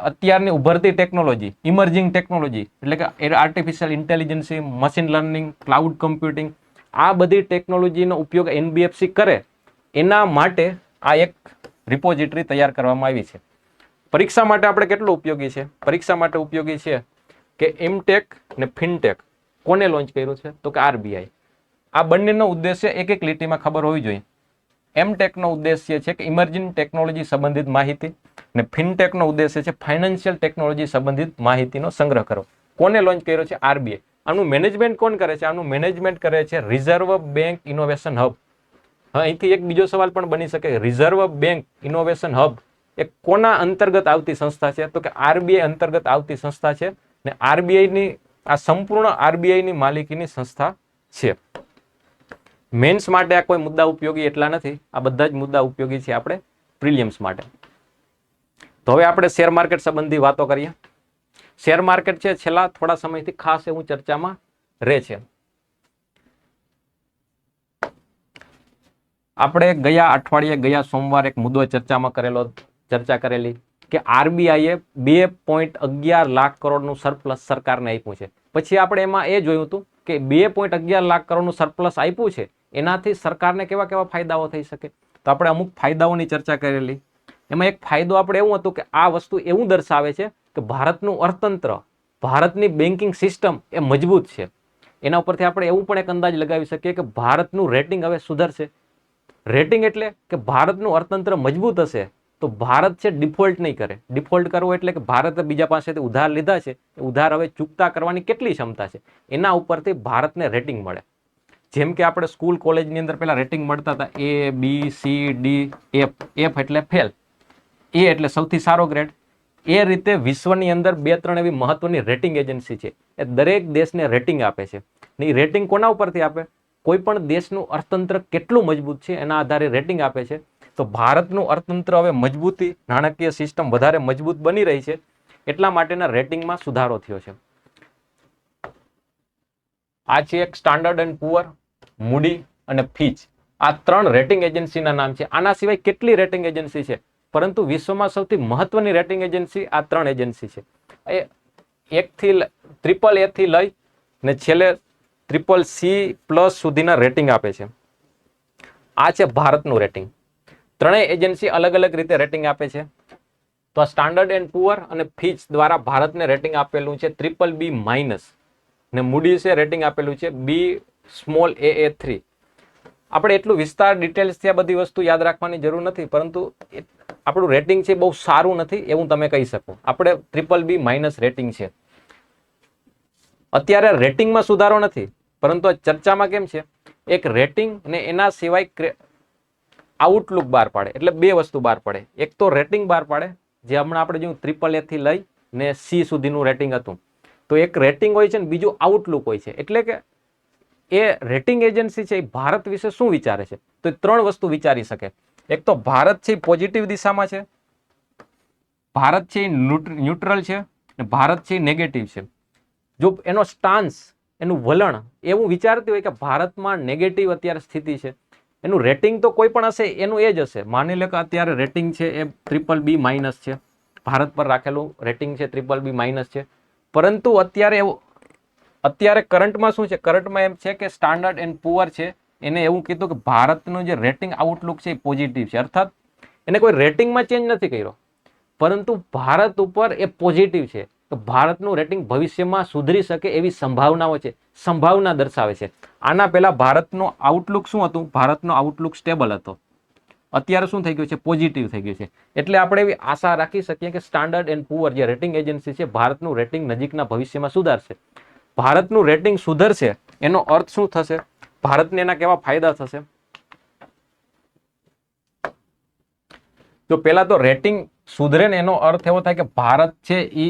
અત્યારની ઉભરતી ટેકનોલોજી, ઇમર્જિંગ ટેકનોલોજી એટલે કે artificial intelligence, machine learning, cloud computing, આ બધી ટેકનોલોજીનો ઉપયોગ એનબીએફસી કરે એના માટે આ એક રિપોઝિટરી તૈયાર કરવામાં આવી છે. પરીક્ષા માટે આપણે કેટલું ઉપયોગી છે? પરીક્ષા માટે ઉપયોગી છે કે એમટેક ને ફિનટેક કોને લોન્ચ કર્યું છે? તો કે આરબીઆઈ. આ બંનેનો ઉદ્દેશ્ય એક એક લીટીમાં ખબર હોવી જોઈએ. એમટેકનો ઉદ્દેશ્ય છે કે ઇમર્જિંગ ટેકનોલોજી સંબંધિત માહિતી ને ફિનટેકનો ઉદ્દેશ્ય છે ફાઇનાન્શિયલ ટેકનોલોજી સંબંધિત માહિતીનો સંગ્રહ કરો. કોને લોન્ચ કર્યો છે? આરબીઆઈ. આનું મેનેજમેન્ટ કોણ કરે છે? આનું મેનેજમેન્ટ કરે છે રિઝર્વ બેંક ઇનોવેશન હબ. હા, અહીંથી એક બીજો સવાલ પણ બની શકે, રિઝર્વ બેંક ઇનોવેશન હબ એ કોના અંતર્ગત આવતી સંસ્થા છે? તો કે આરબીઆઈ અંતર્ગત આવતી સંસ્થા છે ને આરબીઆઈની આ સંપૂર્ણ આરબીઆઈની માલિકીની સંસ્થા છે. મેન્સ માટે આ કોઈ મુદ્દા ઉપયોગી એટલા નથી, આ બધા જ મુદ્દા ઉપયોગી છે આપણે પ્રિલિમ્સ માટે. તો હવે આપણે શેર માર્કેટ સંબંધી વાતો કરીએ. શેર માર્કેટ છે છેલ્લા થોડા સમયથી ખાસ એવું ચર્ચામાં રહે છે. આપણે ગયા અઠવાડિયે ગયા સોમવારે એક મુદ્દો ચર્ચા કરેલી કે આરબીઆઈએ 2.11 લાખ કરોડનું સરપ્લસ સરકારને આપ્યું છે. પછી આપણે એમાં એ જોયું હતું કે 2.11 લાખ કરોડનું સરપ્લસ આપ્યું છે એનાથી સરકારને કેવા કેવા ફાયદાઓ થઈ શકે. તો આપણે અમુક ફાયદાઓની ચર્ચા કરેલી. એમાં એક ફાયદો આપણે એવું હતું કે આ વસ્તુ એવું દર્શાવે છે કે ભારતનું અર્થતંત્ર, ભારતની બેન્કિંગ સિસ્ટમ એ મજબૂત છે. એના ઉપરથી આપણે એવું પણ એક અંદાજ લગાવી શકીએ કે ભારતનું રેટિંગ હવે સુધરશે. રેટિંગ એટલે કે ભારતનું અર્થતંત્ર મજબૂત હશે તો ભારત છે ડિફોલ્ટ નહીં કરે. ડિફોલ્ટ કરવો એટલે કે ભારતે બીજા પાસેથી ઉધાર લીધા છે, એ ઉધાર હવે ચૂકતા કરવાની કેટલી ક્ષમતા છે એના ઉપરથી ભારતને રેટિંગ મળે. જેમ કે આપણે સ્કૂલ કોલેજની અંદર પહેલા રેટિંગ મળતા હતા A, B, C, D, F. F એટલે ફેલ, A એટલે સૌથી સારો ગ્રેડ. એ રીતે વિશ્વની અંદર 2-3 એવી મહત્વની રેટિંગ એજન્સી છે. એ દરેક દેશને રેટિંગ આપે છે. ને એ રેટિંગ કોના ઉપરથી આપે? કોઈ પણ દેશનું અર્થતંત્ર કેટલું મજબૂત છે એના આધારે રેટિંગ આપે છે. તો ભારતનું અર્થતંત્ર હવે મજબૂતી, નાણાકીય સિસ્ટમ વધારે મજબૂત બની રહી છે એટલા માટેના રેટિંગમાં સુધારો થયો છે. આ છે એક સ્ટાન્ડર્ડ એન્ડ પુઅર, મૂડી અને ફીચ. આ 3 રેટિંગ એજન્સીના નામ છે. આના સિવાય કેટલી રેટિંગ એજન્સી છે, પરંતુ વિશ્વમાં સૌથી મહત્વની રેટિંગ એજન્સી આ 3 એજન્સી છે. એ ટ્રિપલ A થી લઈ ને છેલ્લે CCC+ સુધીના રેટિંગ આપે છે. આ છે ભારતનું રેટિંગ. ત્રણેય એજન્સી અલગ અલગ રીતે રેટિંગ આપે છે. તો આ સ્ટાન્ડર્ડ એન્ડ પુઅર અને ફીચ દ્વારા ભારતને રેટિંગ આપેલું છે BBB- ને મૂડીસે રેટિંગ આપેલું છે Baa3. આપણે એટલું વિસ્તાર ડિટેલ્સથી આ બધી વસ્તુ યાદ રાખવાની જરૂર નથી, પરંતુ આપણું રેટિંગ છે બહુ સારું નથી એવું તમે કહી શકો. આપણે BBB- રેટિંગ છે. અત્યારે રેટિંગમાં સુધારો નથી, પરંતુ આ ચર્ચામાં કેમ છે, એક રેટિંગ ને એના સિવાય આઉટલુક બહાર પાડે. એટલે 2 વસ્તુ બહાર પડે. એક તો રેટિંગ બહાર પાડે, જે હમણાં આપણે જોયું AAA થી લઈ ને C સુધીનું રેટિંગ હતું. તો એક રેટિંગ હોય છે ને બીજું આઉટલુક હોય છે. એટલે કે એ રેટિંગ એજન્સી છે એ ભારત વિશે શું વિચારે છે, તો એ 3 વસ્તુ વિચારી શકે. એક તો ભારત છે પોઝિટિવ દિશામાં છે, ભારત છે ન્યુટ્રલ છે, અને ભારત છે નેગેટિવ છે. જો એનો સ્ટાન્સ, એનું વલણ એવું વિચારતી હોય કે ભારતમાં નેગેટિવ અત્યારે સ્થિતિ છે, એનું રેટિંગ તો કોઈ પણ હશે એનું એ જ હશે. માની લો કે અત્યારે રેટિંગ છે એ BBB- છે, ભારત પર રાખેલું રેટિંગ છે BBB- છે. પરંતુ અત્યારે કરંટમાં શું છે, કરંટમાં એમ છે કે સ્ટાન્ડર્ડ એન્ડ પુઅર છે એને એવું કીધું કે ભારતનું જે રેટિંગ આઉટલુક છે એ પોઝિટિવ છે. અર્થાત એને કોઈ રેટિંગમાં ચેન્જ નથી કર્યો, પરંતુ ભારત ઉપર એ પોઝિટિવ છે. તો ભારતનું રેટિંગ ભવિષ્યમાં સુધરી શકે એવી સંભાવનાઓ છે, સંભાવના દર્શાવે છે. આના પહેલા ભારતનો આઉટલુક શું હતું? ભારતનો આઉટલુક સ્ટેબલ હતો. અત્યારે શું થઈ ગયું છે? પોઝિટિવ થઈ ગયું છે. એટલે આપણે એવી આશા રાખી શકીએ કે સ્ટાન્ડર્ડ એન્ડ પુઅર જે રેટિંગ એજન્સી છે ભારતનું રેટિંગ નજીકના ભવિષ્યમાં સુધારશે. ભારતનું રેટિંગ સુધરશે એનો અર્થ શું થશે? ભારતને એના કેવા ફાયદા થશે? તો પહેલા તો રેટિંગ સુધરે ને એનો અર્થ એવો થાય કે ભારત છે એ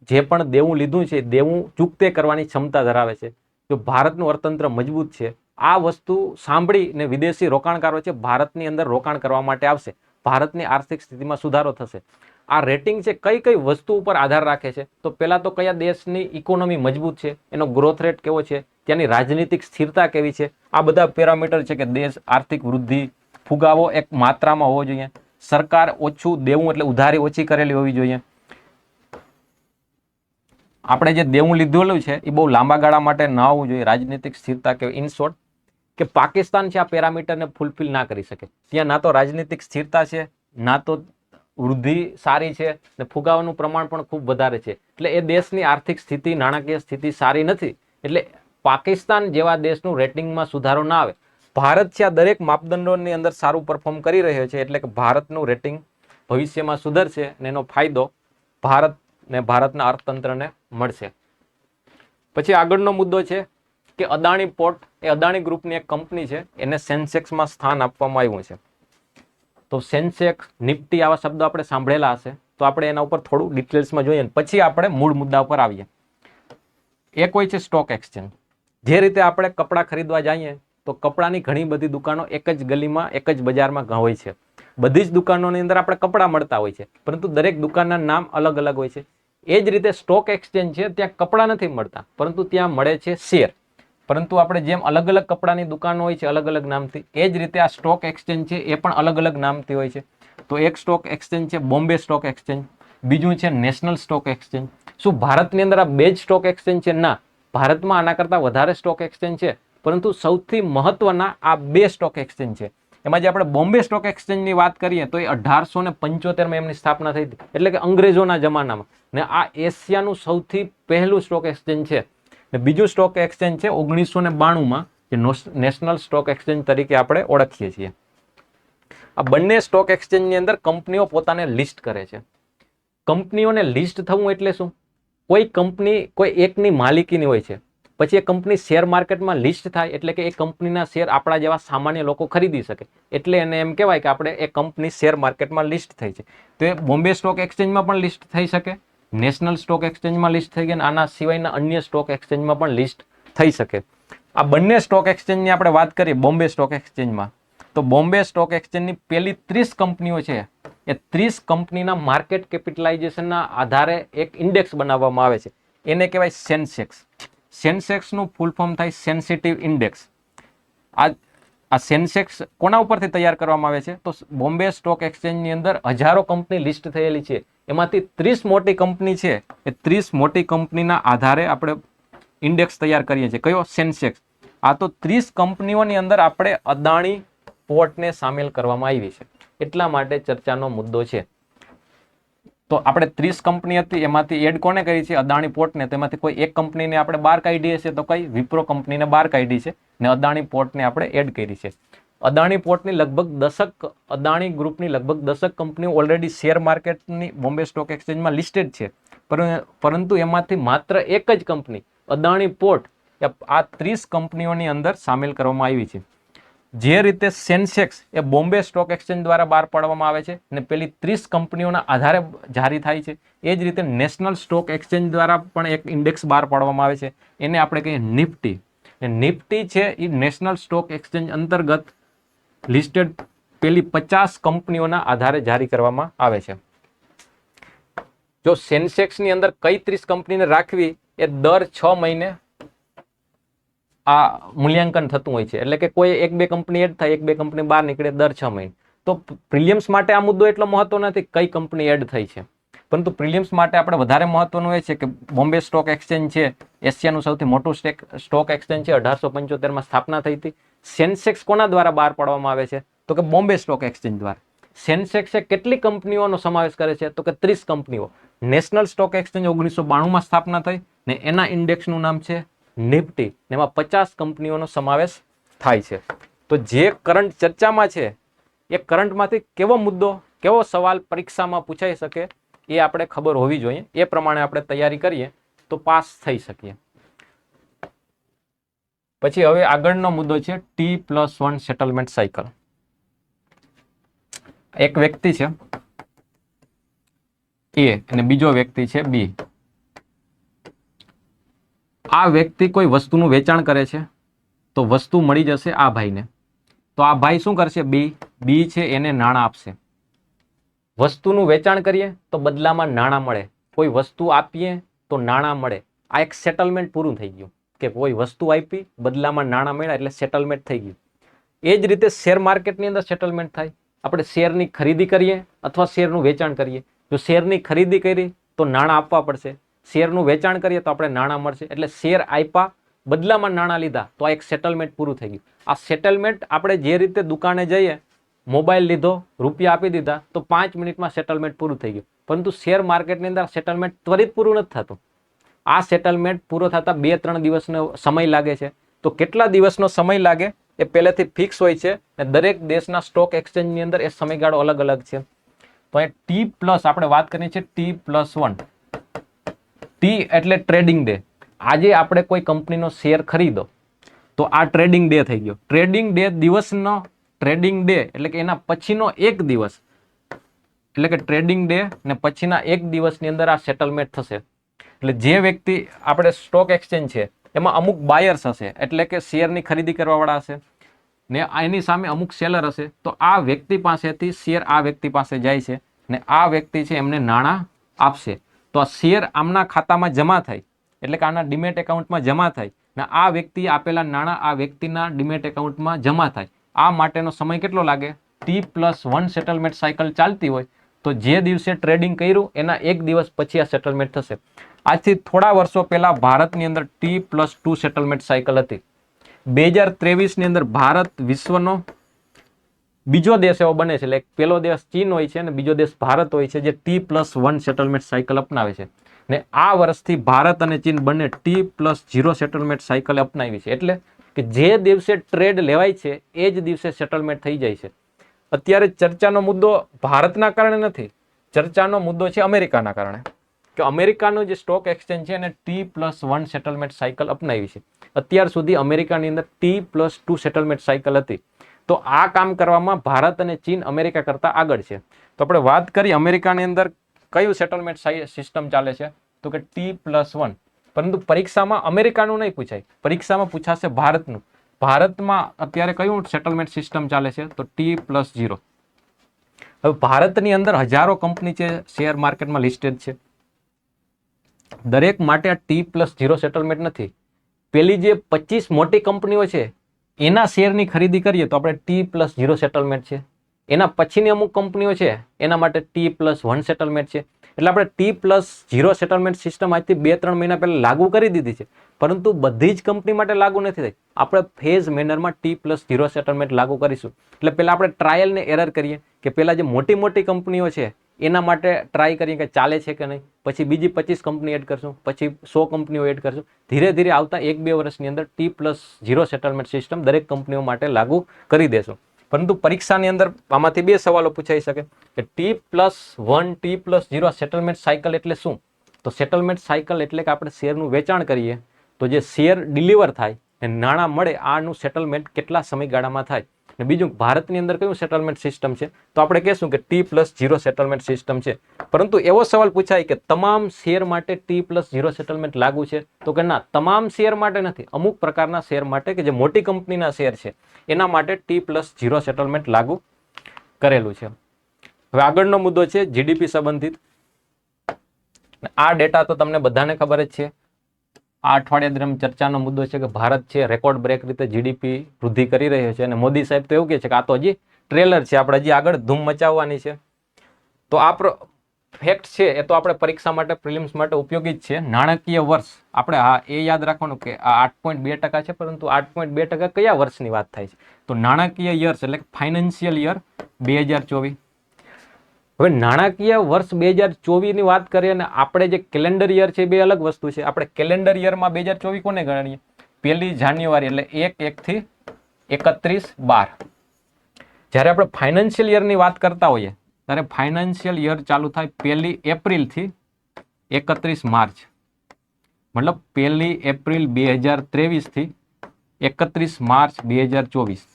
જે પણ દેવું લીધું છે દેવું ચૂકતે કરવાની ક્ષમતા ધરાવે છે. જો ભારતનું અર્થતંત્ર મજબૂત છે, આ વસ્તુ સાંભળીને વિદેશી રોકાણકારો છે ભારતની અંદર રોકાણ કરવા માટે આવશે. ભારતની આર્થિક સ્થિતિમાં સુધારો થશે. આ રેટિંગ છે કઈ કઈ વસ્તુ ઉપર આધાર રાખે છે? તો પહેલા તો કયા દેશની ઇકોનોમી મજબૂત છે, એનો ગ્રોથ રેટ કેવો છે, ત્યાંની રાજનીતિક સ્થિરતા કેવી છે, આ બધા પેરામીટર છે કે દેશ આર્થિક વૃદ્ધિ, ફુગાવો એક માત્રામાં હોવો જોઈએ, સરકાર ઓછું દેવું એટલે ઉધારી ઓછી કરેલી હોવી જોઈએ, આપણે જે દેવું લીધેલું છે એ બહુ લાંબા ગાળા માટે ન હોવું જોઈએ, રાજનીતિક સ્થિરતા કે ઇન શોર્ટ કે પાકિસ્તાન છે આ પેરામીટરને ફૂલફિલ ના કરી શકે. ત્યાં ના તો રાજનીતિક સ્થિરતા છે, ના તો વૃદ્ધિ સારી છે, ને ફુગાવાનું પ્રમાણ પણ ખૂબ વધારે છે. એટલે એ દેશની આર્થિક સ્થિતિ, નાણાકીય સ્થિતિ સારી નથી. એટલે પાકિસ્તાન જેવા દેશનું રેટિંગમાં સુધારો ના આવે. ભારત છે આ દરેક માપદંડોની અંદર સારું પરફોર્મ કરી રહ્યો છે, એટલે કે ભારતનું રેટિંગ ભવિષ્યમાં સુધરશે અને એનો ફાયદો ભારત ને ભારતના અર્થતંત્રને મળશે. પછી આગળનો મુદ્દો છે કે અદાણી પોર્ટ એ અદાણી ગ્રુપની એક કંપની છે, એને સેન્સેક્સમાં સ્થાન આપવામાં આવ્યું છે. તો સેન્સેક્સ, નિફ્ટી આવા શબ્દો આપણે સાંભળેલા હશે, તો આપણે એના ઉપર થોડું ડિટેલ્સમાં જોઈએ પછી આપણે મૂળ મુદ્દા ઉપર આવીએ. એક હોય છે સ્ટોક એક્સચેન્જ. જે રીતે આપણે કપડાં ખરીદવા જઈએ તો કપડાની ઘણી બધી દુકાનો એક જ ગલીમાં, એક જ બજારમાં હોય છે. બધી જ દુકાનોની અંદર આપણે કપડાં મળતા હોય છે, પરંતુ દરેક દુકાનના નામ અલગ અલગ હોય છે. એ જ રીતે સ્ટોક એક્સચેન્જ છે, ત્યાં કપડાં નથી મળતા, પરંતુ ત્યાં મળે છે શેર. પરંતુ આપણે જેમ અલગ અલગ કપડાની દુકાનો હોય છે અલગ અલગ નામથી, એ જ રીતે આ સ્ટોક એક્સચેન્જ છે એ પણ અલગ અલગ નામથી હોય છે. તો એક સ્ટોક એક્સચેન્જ છે બોમ્બે સ્ટોક એક્સચેન્જ, બીજું છે નેશનલ સ્ટોક એક્સચેન્જ. શું ભારતની અંદર આ બે જ સ્ટોક એક્સચેન્જ છે? ના, ભારતમાં આના કરતાં વધારે સ્ટોક એક્સચેન્જ છે, પરંતુ સૌથી મહત્વના આ બે સ્ટોક એક્સચેન્જ છે. એમાં જે આપણે બોમ્બે સ્ટોક એક્સચેન્જની વાત કરીએ તો એ 1875માં એમની સ્થાપના થઈ હતી, એટલે કે અંગ્રેજોના જમાનામાં. ને આ એશિયાનું સૌથી પહેલું સ્ટોક એક્સચેન્જ છે. ને બીજું સ્ટોક એક્સચેન્જ છે 1992માં, જે નેશનલ સ્ટોક એક્સચેન્જ તરીકે આપણે ઓળખીએ છીએ. આ બંને સ્ટોક એક્સચેન્જની અંદર કંપનીઓ પોતાને લિસ્ટ કરે છે. કંપનીઓને લિસ્ટ થવું એટલે શું? કોઈ કંપની કોઈ એકની માલિકીની હોય છે, પછી એ કંપની શેર માર્કેટમાં લિસ્ટ થાય, એટલે કે એ કંપનીના શેર આપણા જેવા સામાન્ય લોકો ખરીદી શકે, એટલે એને એમ કહેવાય કે આપણે એ કંપની શેર માર્કેટમાં લિસ્ટ થઈ છે. તો એ બોમ્બે સ્ટોક એક્સચેન્જમાં પણ લિસ્ટ થઈ શકે, નેશનલ સ્ટોક એક્સચેન્જમાં લિસ્ટ થઈ ગયા, આના સિવાયના અન્ય સ્ટોક એક્સચેન્જમાં પણ લિસ્ટ થઈ શકે. આ બંને સ્ટોક એક્સચેન્જની આપણે વાત કરીએ બોમ્બે સ્ટોક એક્સચેન્જમાં, તો બોમ્બે સ્ટોક એક્સચેન્જની પહેલી 30 કંપનીઓ છે, એ 30 કંપનીના માર્કેટ કેપિટલાઇઝેશનના આધારે એક ઇન્ડેક્સ બનાવવામાં આવે છે, એને કહેવાય સેન્સેક્સ. સેન્સેક્સનું ફૂલ ફોર્મ થાય સેન્સિટિવ ઇન્ડેક્સ. આ સેન્સેક્સ કોના ઉપરથી તૈયાર કરવામાં આવે છે? તો બોમ્બે સ્ટોક એક્સચેન્જની અંદર હજારો કંપની લિસ્ટ થયેલી છે, એમાંથી 30 મોટી કંપની છે, એ 30 મોટી કંપનીના આધારે આપણે ઇન્ડેક્સ તૈયાર કરીએ છીએ. કયો? સેન્સેક્સ. આ તો 30 કંપનીઓની અંદર આપણે અદાણી પોર્ટને સામેલ કરવામાં આવી છે, એટલા માટે ચર્ચાનો મુદ્દો છે. તો આપણે 30 કંપની હતી, એમાંથી એડ કોને કરી છે? અદાણી પોર્ટને. તેમાંથી કોઈ એક કંપનીને આપણે બહાર કાઢી છે, તો કઈ? વિપ્રો કંપનીને બહાર કાઢી છે, ને અદાણી પોર્ટને આપણે એડ કરી છે. અદાણી પોર્ટની અદાણી ગ્રુપની લગભગ 10 કંપનીઓ ઓલરેડી શેર માર્કેટની બોમ્બે સ્ટોક એક્સચેન્જમાં લિસ્ટેડ છે, પરંતુ એમાંથી માત્ર એક જ કંપની અદાણી પોર્ટ આ 30 કંપનીઓની અંદર સામેલ કરવામાં આવી છે. જે રીતે સેન્સેક્સ એ બોમ્બે સ્ટોક એક્સચેન્જ દ્વારા બહાર પાડવામાં આવે છે ને પેલી 30 કંપનીઓના આધારે જારી થાય છે, એ જ રીતે નેશનલ સ્ટોક એક્સચેન્જ દ્વારા પણ એક ઇન્ડેક્સ બહાર પાડવામાં આવે છે, એને આપણે કહીએ નિફ્ટી. નિફ્ટી છે એ નેશનલ સ્ટોક એક્સચેન્જ અંતર્ગત લિસ્ટેડ પેલી 50 કંપનીઓના આધારે જારી કરવામાં આવે છે. જો સેન્સેક્સની અંદર કઈ 30 કંપનીને રાખવી એ દર 6 મહિને આ મૂલ્યાંકન થતું હોય છે, એટલે કે કોઈ એક બે કંપની એડ થાય, એક બે કંપની બહાર નીકળે દર 6 મહિને. તો પ્રિલિયમ્સ માટે આ મુદ્દો એટલો મહત્વ નથી કઈ કંપની એડ થઈ છે, પરંતુ પ્રિલિયમ્સ માટે આપણે વધારે મહત્વનું એ છે કે બોમ્બે સ્ટોક એક્સચેન્જ છે એશિયાનું સૌથી મોટું સ્ટોક એક્સચેન્જ છે, 1875માં સ્થાપના થઈ હતી. સેન્સેક્સ કોના દ્વારા બહાર પાડવામાં આવે છે? તો કે બોમ્બે સ્ટોક એક્સચેન્જ દ્વારા. સેન્સેક્સ કેટલી કંપનીઓનો સમાવેશ કરે છે? તો કે 30 કંપનીઓ. નેશનલ સ્ટોક એક્સચેન્જ 1992માં સ્થાપના થઈ ને એના ઇન્ડેક્સનું નામ છે નિફ્ટી, એમાં 50 કંપનીઓનો સમાવેશ થાય છે. તો જે કરંટ ચર્ચામાં છે એ કરંટમાંથી કેવો મુદ્દો, કેવો સવાલ પરીક્ષામાં પૂછાઈ શકે એ આપણે ખબર હોવી જોઈએ. એ પ્રમાણે આપણે તૈયારી કરીએ તો પાસ થઈ શકીએ. પછી હવે આગળનો મુદ્દો છે T+1 સેટલમેન્ટ સાયકલ. એક વ્યક્તિ છે એ અને બીજો વ્યક્તિ છે બી. આ વ્યક્તિ કોઈ વસ્તુનું વેચાણ કરે છે, તો વસ્તુ મળી જશે આ ભાઈને. તો આ ભાઈ શું કરશે? બી છે એને નાણાં આપશે. વસ્તુનું વેચાણ કરીએ તો બદલામાં નાણાં મળે, કોઈ વસ્તુ આપીએ તો નાણાં મળે. આ એક સેટલમેન્ટ પૂરું થઈ ગયું કે કોઈ વસ્તુ આપી બદલામાં નાણાં મળ્યા, એટલે સેટલમેન્ટ થઈ ગયું. એ જ રીતે શેર માર્કેટની અંદર સેટલમેન્ટ થાય. આપણે શેરની ખરીદી કરીએ અથવા શેરનું વેચાણ કરીએ. જો શેરની ખરીદી કરી તો નાણાં આપવા પડશે, શેરનું વેચાણ કરીએ તો આપણે નાણાં મળશે. એટલે શેર આપ્યા, બદલામાં નાણાં લીધા, તો આ એક સેટલમેન્ટ પૂરું થઈ ગયું. આ સેટલમેન્ટ આપણે જે રીતે દુકાને જઈએ, મોબાઈલ લીધો, રૂપિયા આપી દીધા, તો 5 મિનિટમાં સેટલમેન્ટ પૂરું થઈ ગયું. પરંતુ શેર માર્કેટની અંદર સેટલમેન્ટ ત્વરિત પૂરું નથી થતું. આ સેટલમેન્ટ પૂરો થતા 2-3 દિવસનો સમય લાગે છે. તો કેટલા દિવસનો સમય લાગે એ પહેલેથી ફિક્સ હોય છે, અને દરેક દેશના સ્ટોક એક્સચેન્જની અંદર એ સમયગાળો અલગ અલગ છે. તો એ T+ આપણે વાત કરીએ છીએ T+1. ટી એટલે ટ્રેડિંગ ડે. આજે આપણે કોઈ કંપનીનો શેર ખરીદો તો આ ટ્રેડિંગ ડે થઈ ગયો. ટ્રેડિંગ ડે દિવસનો ટ્રેડિંગ ડે એટલે કે એના પછીનો એક દિવસ, એટલે કે ટ્રેડિંગ ડે ને પછીના એક દિવસની અંદર આ સેટલમેન્ટ થશે. એટલે જે વ્યક્તિ આપણે સ્ટોક એક્સચેન્જ છે એમાં અમુક બાયર્સ હશે, એટલે કે શેરની ખરીદી કરવા વાળા હશે, ને એની સામે અમુક સેલર હશે, તો આ વ્યક્તિ પાસેથી શેર આ વ્યક્તિ પાસે જાય છે ને આ વ્યક્તિ છે એમને નાણાં આપશે. તો આ શેર આમના ખાતામાં જમા થાય, એટલે કે આના ડીમેટ એકાઉન્ટમાં જમા થાય ને આ વ્યક્તિ આપેલા નાણાં આ વ્યક્તિના ડીમેટ એકાઉન્ટમાં જમા થાય. આ માટેનો સમય કેટલો લાગે? T+1 સેટલમેન્ટ સાયકલ ચાલતી હોય તો જે દિવસે ટ્રેડિંગ કર્યું એના એક દિવસ પછી આ સેટલમેન્ટ થશે. આજથી થોડા વર્ષો પહેલા ભારતની અંદર T+2 સેટલમેન્ટ સાયકલ હતી. 2023ની અંદર ભારત વિશ્વનો બીજો દેશ એવો બને છે, એટલે પહેલો દેશ ચીન હોય છે અને બીજો દેશ ભારત હોય છે જે T+1 સેટલમેન્ટ સાયકલ અપનાવે છે. ને આ વર્ષથી ભારત અને ચીન બંને T+0 સેટલમેન્ટ સાયકલ અપનાવી છે. એટલે કે જે દિવસે ટ્રેડ લેવાય છે એ જ દિવસે સેટલમેન્ટ થઈ જાય છે. અત્યારે ચર્ચાનો મુદ્દો ભારતના કારણે નથી, ચર્ચાનો મુદ્દો છે અમેરિકાના કારણે, કે અમેરિકાનું જે સ્ટોક એક્સચેન્જ છે એને T+1 સેટલમેન્ટ સાયકલ અપનાવી છે. અત્યાર સુધી અમેરિકાની અંદર T+2 સેટલમેન્ટ સાયકલ હતી. તો આ કામ કરવામાં ભારત અને ચીન અમેરિકા કરતાં આગળ છે. તો આપણે વાત કરી અમેરિકાની અંદર કયું સેટલમેન્ટ સિસ્ટમ ચાલે છે, તો કે T+1. પરંતુ પરીક્ષામાં અમેરિકાનું નહીં પૂછાય, પરીક્ષામાં પૂછાશે ભારતનું. ભારતમાં અત્યારે કયું સેટલમેન્ટ સિસ્ટમ ચાલે છે, તો T+0. હવે ભારતની અંદર હજારો કંપની છે, શેર માર્કેટમાં લિસ્ટેડ છે. દરેક માટે આ T+0 સેટલમેન્ટ નથી. પેલી જે 25 મોટી કંપનીઓ છે એના શેરની ખરીદી કરીએ તો આપણે T+0 સેટલમેન્ટ છે. એના પછીની અમુક કંપનીઓ છે એના માટે T+1 સેટલમેન્ટ છે. એટલે આપણે T+0 સેટલમેન્ટ સિસ્ટમ આજથી 2-3 મહિના પહેલા લાગુ કરી દીધી છે, પરંતુ બધી જ કંપની માટે લાગુ નથી થઈ. આપણે ફેઝ મેનરમાં T+0 સેટલમેન્ટ લાગુ કરીશું. એટલે પહેલા આપણે ટ્રાયલ ને એરર કરીએ કે પહેલા જે મોટી મોટી કંપનીઓ છે એના માટે ટ્રાય કરીએ કે ચાલે છે કે નહીં, પછી બીજી 25 કંપની એડ કરશું, પછી 100 કંપનીઓ એડ કરશું. ધીરે ધીરે આવતા 1-2 વર્ષની અંદર T+0 સેટલમેન્ટ સિસ્ટમ દરેક કંપનીઓ માટે લાગુ કરી દેશું. પરંતુ પરીક્ષાની અંદર આમાંથી 2 સવાલો પૂછાઈ શકે કે T+1 T+0 સેટલમેન્ટ સાયકલ એટલે શું? તો સેટલમેન્ટ સાયકલ એટલે કે આપણે શેરનું વેચાણ કરીએ તો જે શેર ડિલિવર થાય અને નાણાં મળે આનું સેટલમેન્ટ કેટલા સમયગાળામાં થાય. ને બીજું ભારતની અંદર કયું સેટલમેન્ટ સિસ્ટમ છે, તો આપણે કહેશું કે T+0 સેટલમેન્ટ સિસ્ટમ છે. પરંતુ એવો સવાલ પૂછાય કે તમામ શેર માટે T+0 સેટલમેન્ટ લાગુ છે, તો કે ના, તમામ શેર માટે નથી. અમુક પ્રકારના શેર માટે કે જે મોટી કંપનીના શેર છે એના માટે T+0 સેટલમેન્ટ લાગુ કરેલું છે. હવે આગળનો મુદ્દો છે જીડીપી સંબંધિત. આ ડેટા તો તમને બધાને ખબર જ છે. આ અઠવાડિયા દરમિયાન ચર્ચાનો મુદ્દો છે કે ભારત છે રેકોર્ડ બ્રેક રીતે જીડીપી વૃદ્ધિ કરી રહ્યો છે અને મોદી સાહેબ તો એવું કહે છે કે આ તો હજી ટ્રેલર છે, આપણે હજી આગળ ધૂમ મચાવવાની છે. તો આ ફેક્ટ છે એ તો આપણે પરીક્ષા માટે પ્રિલિમ્સ માટે ઉપયોગી જ છે. નાણાકીય વર્ષ આપણે એ યાદ રાખવાનું કે આ 8.2% છે, પરંતુ 8.2% કયા વર્ષની વાત થાય છે, તો નાણાકીય યર્સ એટલે ફાઇનાન્શિયલ યર 2024. હવે નાણાકીય વર્ષ 2024 ની વાત કરીએ અને આપણે જે કેલેન્ડર યર છે બે અલગ વસ્તુ છે. આપણે કેલેન્ડર યરમાં 2024 કોને ગણીએ? 1 જાન્યુઆરી એટલે 1 થી 31/12. જ્યારે આપણે ફાઇનાન્શિયલ યરની વાત કરતા હોઈએ ત્યારે ફાઇનાન્શિયલ યર ચાલુ થાય 1 એપ્રિલ થી 31 માર્ચ. મતલબ 1 એપ્રિલ 2023 થી 31 માર્ચ 2024.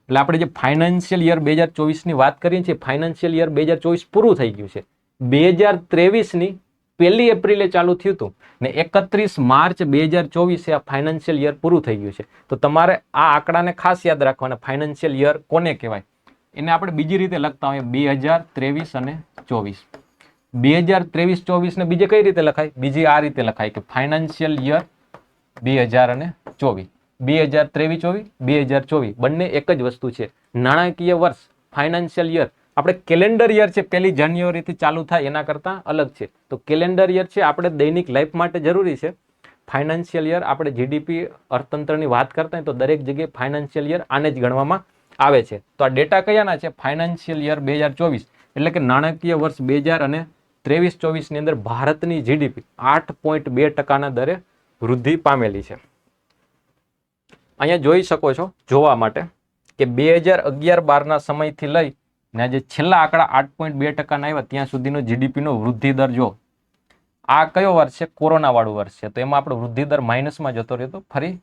એટલે આપણે જે ફાઇનાન્શિયલ યર 2024 ની વાત કરીએ છીએ, ફાઇનાન્શિયલ યર 2024 પૂરું થઈ ગયું છે. 2023 ની 1 એપ્રિલે ચાલુ થયું હતું ને 31 માર્ચ 2024 આ ફાઇનાન્શિયલ યર પૂરું થઈ ગયું છે. તો તમારે આ આંકડાને ખાસ યાદ રાખવાના. ફાઇનાન્શિયલ યર કોને કહેવાય? એને આપણે બીજી રીતે લખતા હોઈએ 2023 અને 24. 2023-24 ને બીજે કઈ રીતે લખાય? બીજી આ રીતે લખાય કે ફાઇનાન્શિયલ યર 2024. 2023-24 2024 બંને એક જ વસ્તુ છે. નાણાકીય વર્ષ ફાઇનાન્શિયલ યર આપણે કેલેન્ડર યર છે 1 જાન્યુઆરી થી ચાલુ થાય એના કરતા અલગ છે. તો કેલેન્ડર યર છે આપણે દૈનિક લાઈફ માટે જરૂરી છે. ફાઇનાન્શિયલ યર આપણે જીડીપી અર્થતંત્રની વાત કરતા હોય તો દરેક જગ્યાએ ફાઇનાન્શિયલ યર આને જ ગણવામાં આવે છે. તો આ ડેટા કયાના છે? ફાઇનાન્શિયલ યર 2024 એટલે કે નાણાકીય વર્ષ 2023-24 ની અંદર ભારતની જીડીપી 8.2% દરે વૃદ્ધિ પામેલી છે. અહીંયા જોઈ શકો છો જોવા માટે કે 2011-12 સમયથી લઈ ને જે છેલ્લા આંકડા 8.2% આવ્યા ત્યાં સુધીનો જીડીપીનો વૃદ્ધિ દર જો. આ કયો વર્ષ છે? કોરોના વાળું વર્ષ છે. તો એમાં આપણો વૃદ્ધિ દર માઇનસમાં જતો રહ્યો તો ફરી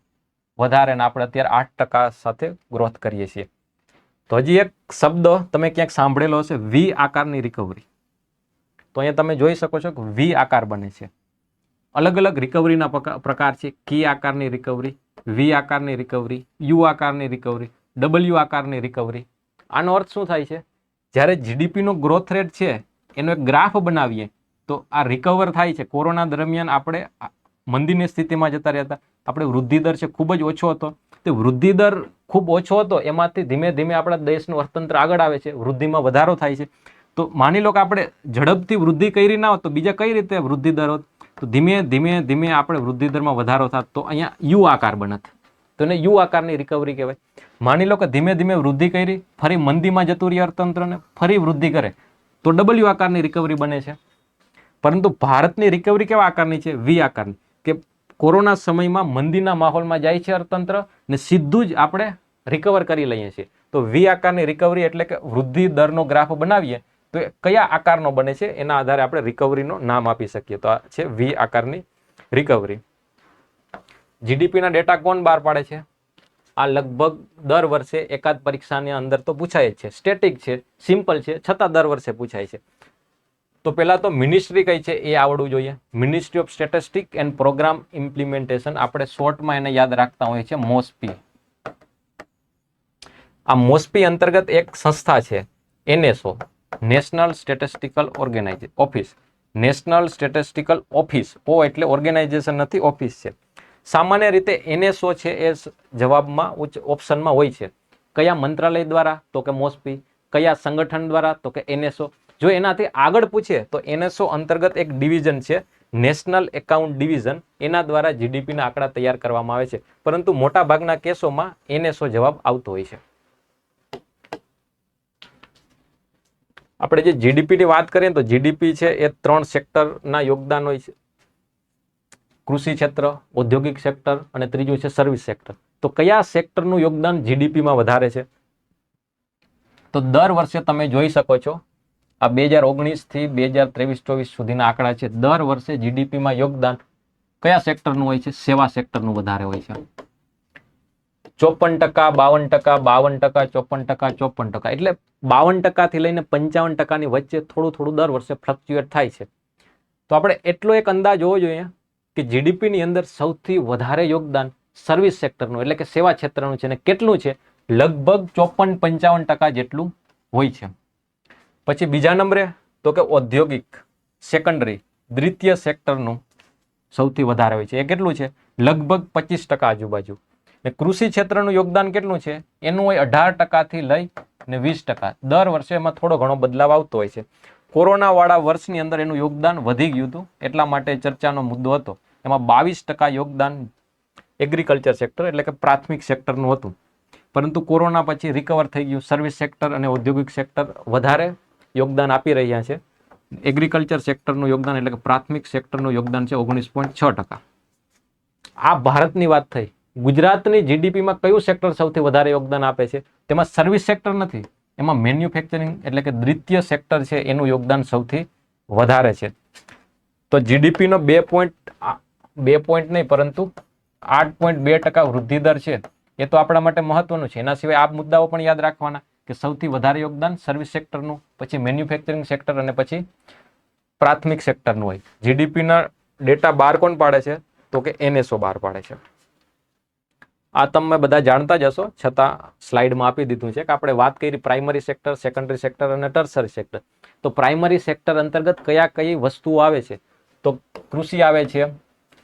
વધારે ને આપણે અત્યારે 8% સાથે ગ્રોથ કરીએ છીએ. તો હજી એક શબ્દ તમે ક્યાંક સાંભળેલો હશે, વી આકારની રિકવરી. તો અહીંયા તમે જોઈ શકો છો કે વી આકાર બને છે. અલગ અલગ રિકવરીના પ્રકાર છે. કી આકારની રિકવરી, વી આકારની રિકવરી, યુ આકારની રિકવરી, ડબલ્યુ આકારની રિકવરી. આનો અર્થ શું થાય છે? જ્યારે જીડીપીનો ગ્રોથ રેટ છે એનો એક ગ્રાફ બનાવીએ તો આ રિકવર થાય છે. કોરોના દરમિયાન આપણે મંદીની સ્થિતિમાં જતા રહ્યા હતા, આપણે વૃદ્ધિ દર છે ખૂબ જ ઓછો હતો. તે વૃદ્ધિ દર ખૂબ ઓછો હતો, એમાંથી ધીમે ધીમે આપણા દેશનું અર્થતંત્ર આગળ આવે છે, વૃદ્ધિમાં વધારો થાય છે. તો માની લો કે આપણે ઝડપથી વૃદ્ધિ કરી ના હોત તો બીજા કઈ રીતે વૃદ્ધિ દર હોત? તો ધીમે ધીમે ધીમે આપણે વૃદ્ધિ દરમાં વધારો થાત તો અહીંયા યુ આકાર બનત. તો એને યુ આકારની રિકવરી કહેવાય. માની લો કે ધીમે ધીમે વૃદ્ધિ કરી, ફરી મંદીમાં જતું રહે અર્થતંત્રને, ફરી વૃદ્ધિ કરે તો ડબલ્યુ આકારની રિકવરી બને છે. પરંતુ ભારતની રિકવરી કેવા આકારની છે? વી આકારની. કે કોરોના સમયમાં મંદીના માહોલમાં જાય છે અર્થતંત્ર ને સીધું જ આપણે રિકવર કરી લઈએ છીએ. તો વી આકારની રિકવરી એટલે કે વૃદ્ધિ દરનો ગ્રાફ બનાવીએ તો એ કયા આકારનો બને છે એના આધારે આપણે રિકવરીનો નામ આપી શકીએ. તો આ છે વી આકારની રિકવરી. જીડીપીના ડેટા કોણ બહાર પાડે છે? આ લગભગ દર વર્ષે એકાદ પરીક્ષાની અંદર તો પૂછાય જ છે. સ્ટેટિક છે, સિમ્પલ છે, છતાં દર વર્ષે પૂછાય છે. તો પહેલા તો મિનિસ્ટ્રી કઈ છે એ આવડવું જોઈએ. Ministry of statistic and programme implementation, આપણે શોર્ટમાં એને યાદ રાખતા હોઈએ છીએ મોસ્પી. આ મોસ્પી અંતર્ગત એક સંસ્થા છે NSO, national statistical office. National statistical office, O એટલે ઓર્ગેનાઇઝેશન નથી, ઓફિસ છે. સામાન્ય રીતે એનએસઓ છે એ જવાબમાં ઓપ્શનમાં હોય છે. કયા મંત્રાલય દ્વારા? તો કે મોસ્પી. કયા સંગઠન દ્વારા? તો કે એનએસઓ. જો એનાથી આગળ પૂછે તો એનએસઓ અંતર્ગત એક ડિવિઝન છે નેશનલ એકાઉન્ટ ડિવિઝન, એના દ્વારા જીડીપીના આંકડા તૈયાર કરવામાં આવે છે. પરંતુ મોટા ભાગના કેસોમાં એનએસઓ જવાબ આવતો હોય છે. આપણે જે જીડીપીની વાત કરીએ તો જીડીપી છે એ 3 સેક્ટરના યોગદાન હોય છે. કૃષિ ક્ષેત્ર, ઔદ્યોગિક સેક્ટર અને ત્રીજું છે સર્વિસ સેક્ટર. તો કયા સેક્ટરનું યોગદાન જીડીપીમાં વધારે છે? તો દર વર્ષે તમે જોઈ શકો છો આ 2019 થી 2023-24 સુધીના આંકડા છે. દર વર્ષે જીડીપીમાં યોગદાન કયા સેક્ટરનું હોય છે? સેવા સેક્ટરનું વધારે હોય છે. 54%, 52%, 52%, 54%, 54%. એટલે 52% થી લઈને 55% ની વચ્ચે થોડું થોડું દર વર્ષે ફ્લક્ચ્યુએટ થાય છે. તો આપણે એટલો એક અંદાજ હોવો જોઈએ કે જીડીપીની અંદર સૌથી વધારે યોગદાન સર્વિસ સેક્ટરનું એટલે કે સેવા ક્ષેત્રનું છે. અને કેટલું છે? લગભગ 54-55% જેટલું હોય છે. પછી બીજા નંબરે તો કે ઔદ્યોગિક, સેકન્ડરી, દ્વિતીય સેક્ટરનું સૌથી વધારે હોય છે. એ કેટલું છે? લગભગ 25% આજુબાજુ. ને કૃષિ ક્ષેત્રનું યોગદાન કેટલું છે? એનું હોય 18% થી લઈ ને 20%. દર વર્ષે એમાં થોડો ઘણો બદલાવ આવતો હોય છે. કોરોના વાળા વર્ષની અંદર એનું યોગદાન વધી ગયું હતું, એટલા માટે ચર્ચાનો મુદ્દો હતો. એમાં 22% યોગદાન એગ્રીકલ્ચર સેક્ટર એટલે કે પ્રાથમિક સેક્ટરનું હતું. પરંતુ કોરોના પછી રિકવર થઈ ગયું. સર્વિસ સેક્ટર અને ઔદ્યોગિક સેક્ટર વધારે યોગદાન આપી રહ્યા છે. એગ્રીકલ્ચર સેક્ટરનું યોગદાન એટલે કે પ્રાથમિક સેક્ટરનું યોગદાન છે 19.6%. આ ભારતની વાત થઈ. ગુજરાતની જીડીપીમાં કયું સેક્ટર સૌથી વધારે યોગદાન આપે છે? તેમાં સર્વિસ સેક્ટર નથી, એમાં મેન્યુફેક્ચરિંગ એટલે કે દ્વિતીય સેક્ટર છે એનું યોગદાન સૌથી વધારે છે. તો જીડીપીનો 2 પોઈન્ટ નહીં પરંતુ 8.2% વૃદ્ધિ દર છે એ તો આપણા માટે મહત્વનું છે. એના સિવાય આ મુદ્દાઓ પણ યાદ રાખવાના કે સૌથી વધારે યોગદાન સર્વિસ સેક્ટરનું, પછી મેન્યુફેક્ચરિંગ સેક્ટર અને પછી પ્રાથમિક સેક્ટરનું હોય. જીડીપીના ડેટા બહાર કોણ પાડે છે? તો કે એનએસઓ બહાર પાડે છે. આ તમે બધા જાણતા જ હશો, છતાં સ્લાઇડમાં આપી દીધું છે કે આપણે વાત કરી પ્રાઇમરી સેક્ટર, સેકન્ડરી સેક્ટર અને ટર્સરી સેક્ટર. તો પ્રાઇમરી સેક્ટર અંતર્ગત કઈ વસ્તુઓ આવે છે? તો કૃષિ આવે છે,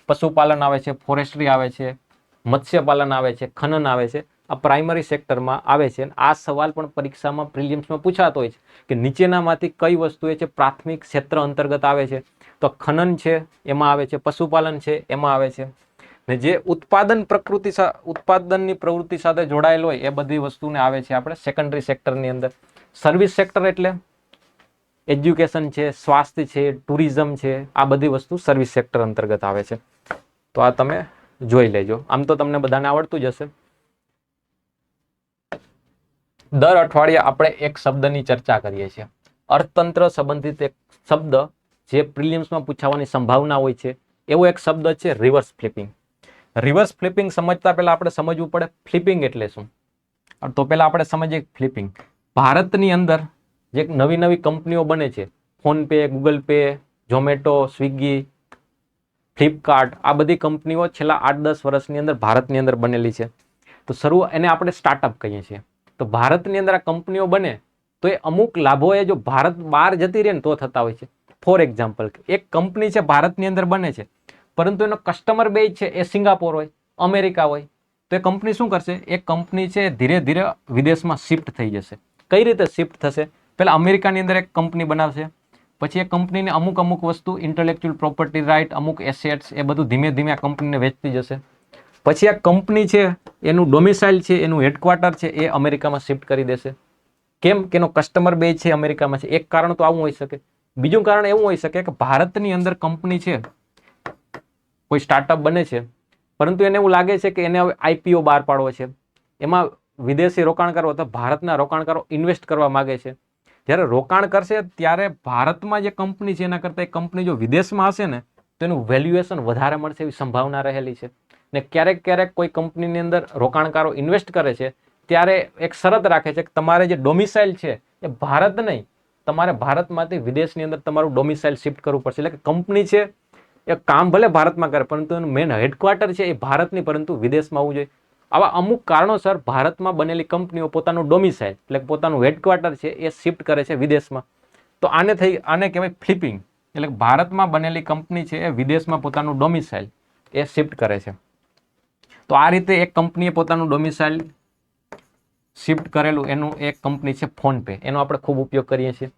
પશુપાલન આવે છે, ફોરેસ્ટ્રી આવે છે, મત્સ્યપાલન આવે છે, ખનન આવે છે. આ પ્રાઇમરી સેક્ટરમાં આવે છે. આ સવાલ પણ પરીક્ષામાં પ્રિલિમ્સમાં પૂછાતો હોય છે કે નીચેનામાંથી કઈ વસ્તુ એ છે પ્રાથમિક ક્ષેત્ર અંતર્ગત આવે છે? તો ખનન છે એમાં આવે છે, પશુપાલન છે એમાં આવે છે, ને જે ઉત્પાદનની પ્રવૃત્તિ સાથે જોડાયેલ હોય એ બધી વસ્તુને આવે છે આપણે સેકન્ડરી સેક્ટરની અંદર. સર્વિસ સેક્ટર એટલે એજ્યુકેશન છે, સ્વાસ્થ્ય છે, ટુરિઝમ છે, આ બધી વસ્તુ સર્વિસ સેક્ટર અંતર્ગત આવે છે. તો આ તમે જોઈ લેજો. આમ તો તમને બધાને આવડતું જ હશે. દર અઠવાડિયે આપણે એક શબ્દની ચર્ચા કરીએ છીએ. અર્થતંત્ર સંબંધિત એક શબ્દ જે પ્રિલિમ્સમાં પૂછાવાની સંભાવના હોય છે એવો એક શબ્દ છે રિવર્સ ફ્લિપિંગ. રિવર્સ ફ્લિપિંગ સમજતા પહેલા આપણે સમજવું પડે ફ્લિપિંગ એટલે શું. તો પહેલા આપણે સમજીએ ફ્લિપિંગ. ભારતની અંદર જે નવી નવી કંપનીઓ બને છે, PhonePe, Google pay, Zomato, Swiggy, Flipkart, આ બધી કંપનીઓ છેલ્લા 8-10 વર્ષની અંદર ભારતની અંદર બનેલી છે. તો એને આપણે સ્ટાર્ટઅપ કહીએ છીએ. તો ભારતની અંદર આ કંપનીઓ બને તો એ અમુક લાભો એ જો ભારત બહાર જતી રહે ને તો થતા હોય છે. ફોર એક્ઝામ્પલ, એક કંપની છે ભારતની અંદર બને છે, પરંતુ એનો કસ્ટમર બેઝ છે એ સિંગાપોર હોય, અમેરિકા હોય, તો એ કંપની શું કરશે? એ કંપની છે ધીરે ધીરે વિદેશમાં શિફ્ટ થઈ જશે. કઈ રીતે શિફ્ટ થશે? પહેલા અમેરિકાની અંદર એક કંપની બનાવશે, પછી એ કંપનીને અમુક વસ્તુ ઇન્ટેલેક્ચ્યુઅલ પ્રોપર્ટી રાઇટ, અમુક એસેટ્સ, એ બધું ધીમે ધીમે આ કંપનીને વેચતી જશે. પછી આ કંપની છે એનું ડોમિસાઇલ છે, એનું હેડક્વાર્ટર છે એ અમેરિકામાં શિફ્ટ કરી દેશે. કેમ? કે એનો કસ્ટમર બેઝ છે અમેરિકામાં છે. એક કારણ તો આવું હોઈ શકે. બીજું કારણ એવું હોઈ શકે કે ભારતની અંદર કંપની છે, કોઈ સ્ટાર્ટઅપ બને છે, પરંતુ એને એવું લાગે છે કે એને હવે આઈપીઓ બહાર પાડવો છે, એમાં વિદેશી રોકાણકારો અથવા ભારતના રોકાણકારો ઇન્વેસ્ટ કરવા માંગે છે. જ્યારે રોકાણ કરશે ત્યારે ભારતમાં જે કંપની છે એના કરતાં એ કંપની જો વિદેશમાં હશે ને તો એનું વેલ્યુએશન વધારે મળશે એવી સંભાવના રહેલી છે. ને ક્યારેક કોઈ કંપનીની અંદર રોકાણકારો ઇન્વેસ્ટ કરે છે ત્યારે એક શરત રાખે છે કે તમારે જે ડોમિસાઇલ છે એ ભારત નહીં, તમારે ભારતમાંથી વિદેશની અંદર તમારું ડોમિસાઇલ શિફ્ટ કરવું પડશે. એટલે કે કંપની છે એ કામ ભલે ભારતમાં કરે, પરંતુ એનું મેઇન હેડક્વાર્ટર છે એ ભારત નહીં પરંતુ વિદેશમાં આવવું જોઈએ. આવા અમુક કારણોસર ભારતમાં બનેલી કંપનીઓ પોતાનું ડોમિસાઇલ એટલે પોતાનું હેડક્વાર્ટર છે એ શિફ્ટ કરે છે વિદેશમાં. તો આને કહેવાય ફ્લિપિંગ. એટલે ભારતમાં બનેલી કંપની છે એ વિદેશમાં પોતાનું ડોમિસાઇલ એ શિફ્ટ કરે છે. તો આ રીતે એક કંપનીએ પોતાનું ડોમિસાઇલ શિફ્ટ કરેલું એનું એક કંપની છે ફોનપે. એનો આપણે ખૂબ ઉપયોગ કરીએ છીએ.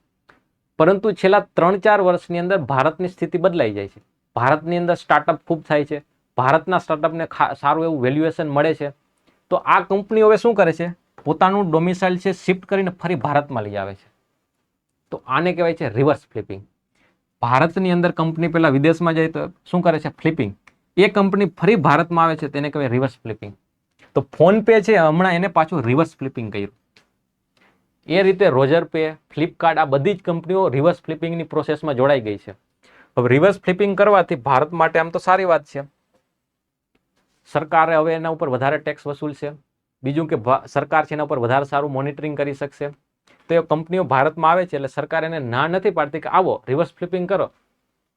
પરંતુ છેલ્લા 3-4 વર્ષની અંદર ભારતની સ્થિતિ બદલાઈ જાય છે. ભારતની અંદર સ્ટાર્ટઅપ ખૂબ થાય છે. ભારતના સ્ટાર્ટઅપને સારું એવું વેલ્યુએશન મળે છે. તો આ કંપની હવે શું કરે છે? પોતાનું ડોમિસાઇલ છે શિફ્ટ કરીને ફરી ભારતમાં લઈ આવે છે. તો આને કહેવાય છે રિવર્સ ફ્લિપિંગ. ભારતની અંદર કંપની પહેલા વિદેશમાં જાય તો શું કરે છે? ફ્લિપિંગ. એ કંપની ફરી ભારતમાં આવે છે તેને કહેવાય રિવર્સ ફ્લિપિંગ. તો ફોનપે છે હમણાં એને પાછું રિવર્સ ફ્લિપિંગ કર્યું. એ રીતે રોજર પે, ફ્લિપકાર્ટ, આ બધી જ કંપનીઓ રિવર્સ ફ્લિપિંગની પ્રોસેસમાં જોડાઈ ગઈ છે. હવે રિવર્સ ફ્લિપિંગ કરવાથી ભારત માટે આમ તો સારી વાત છે. સરકારે હવે એના ઉપર વધારે ટેક્સ વસૂલશે. બીજું કે સરકાર છે એના ઉપર વધારે સારું મોનિટરિંગ કરી શકશે. તો એ કંપનીઓ ભારતમાં આવે છે એટલે સરકાર એને ના નથી પાડતી કે આવો રિવર્સ ફ્લિપિંગ કરો,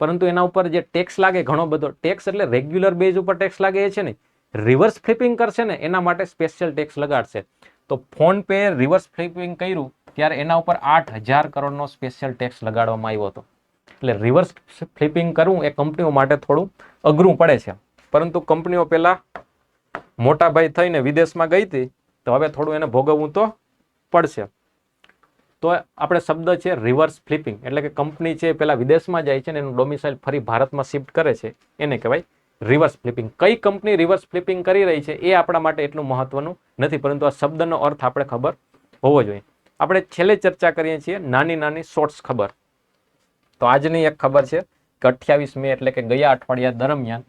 પરંતુ એના ઉપર જે ટેક્સ લાગે ઘણો બધો ટેક્સ, એટલે રેગ્યુલર બેઝ ઉપર ટેક્સ લાગે એ છે નહીં, રિવર્સ ફ્લિપિંગ કરશે ને એના માટે સ્પેશિયલ ટેક્સ લગાડશે. તો ફોનપે રિવર્સ ફ્લિપિંગ કર્યું ત્યારે એના ઉપર 8,000 કરોડનો સ્પેશિયલ ટેક્સ લગાડવામાં આવ્યો હતો. એટલે રિવર્સ ફ્લિપિંગ કરવું એ કંપનીઓ માટે થોડું અઘરું પડે છે. પરંતુ કંપનીઓ પહેલા મોટા ભાઈ થઈને વિદેશમાં ગઈ હતી તો હવે થોડું એને ભોગવવું તો પડશે. તો આપણે શબ્દ છે રિવર્સ ફ્લિપિંગ, એટલે કે કંપની છે પેલા વિદેશમાં જાય છે ને એનું ડોમિસાઇલ ફરી ભારતમાં શિફ્ટ કરે છે એને કહેવાય રિવર્સ ફ્લિપિંગ. કઈ કંપની રિવર્સ ફ્લિપિંગ કરી રહી છે એ આપણા માટે એટલું મહત્વનું નથી, પરંતુ આ શબ્દનો અર્થ આપણે ખબર હોવો જોઈએ. આપણે છેલ્લે ચર્ચા કરીએ છીએ નાની શોર્ટ્સ ખબર. તો આજની એક ખબર છે કે 28 મે એટલે કે ગયા અઠવાડિયા દરમિયાન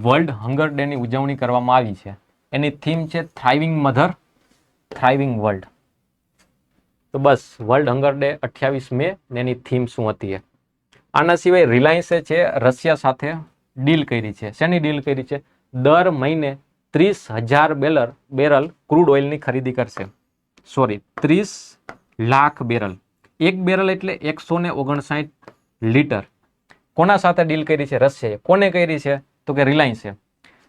વર્લ્ડ હંગર ડે ની ઉજવણી કરવામાં આવી છે. એની થીમ છે થ્રાઇવિંગ મધર, થ્રાઇવિંગ વર્લ્ડ. તો બસ વર્લ્ડ હંગર ડે 28 મે એની થીમ શું હતી? આના સિવાય રિલાયન્સે છે રશિયા સાથે ડીલ કરી છે. શેની ડીલ કરી છે? દર મહિને 30,000 બેરલ ક્રૂડ ઓઇલની ખરીદી કરશે. 30 લાખ બેરલ. એક બેરલ એટલે 159 લીટર. કોના સાથે ડીલ કરી છે? રશિયાએ. કોને કરી છે? તો કે રિલાયન્સે.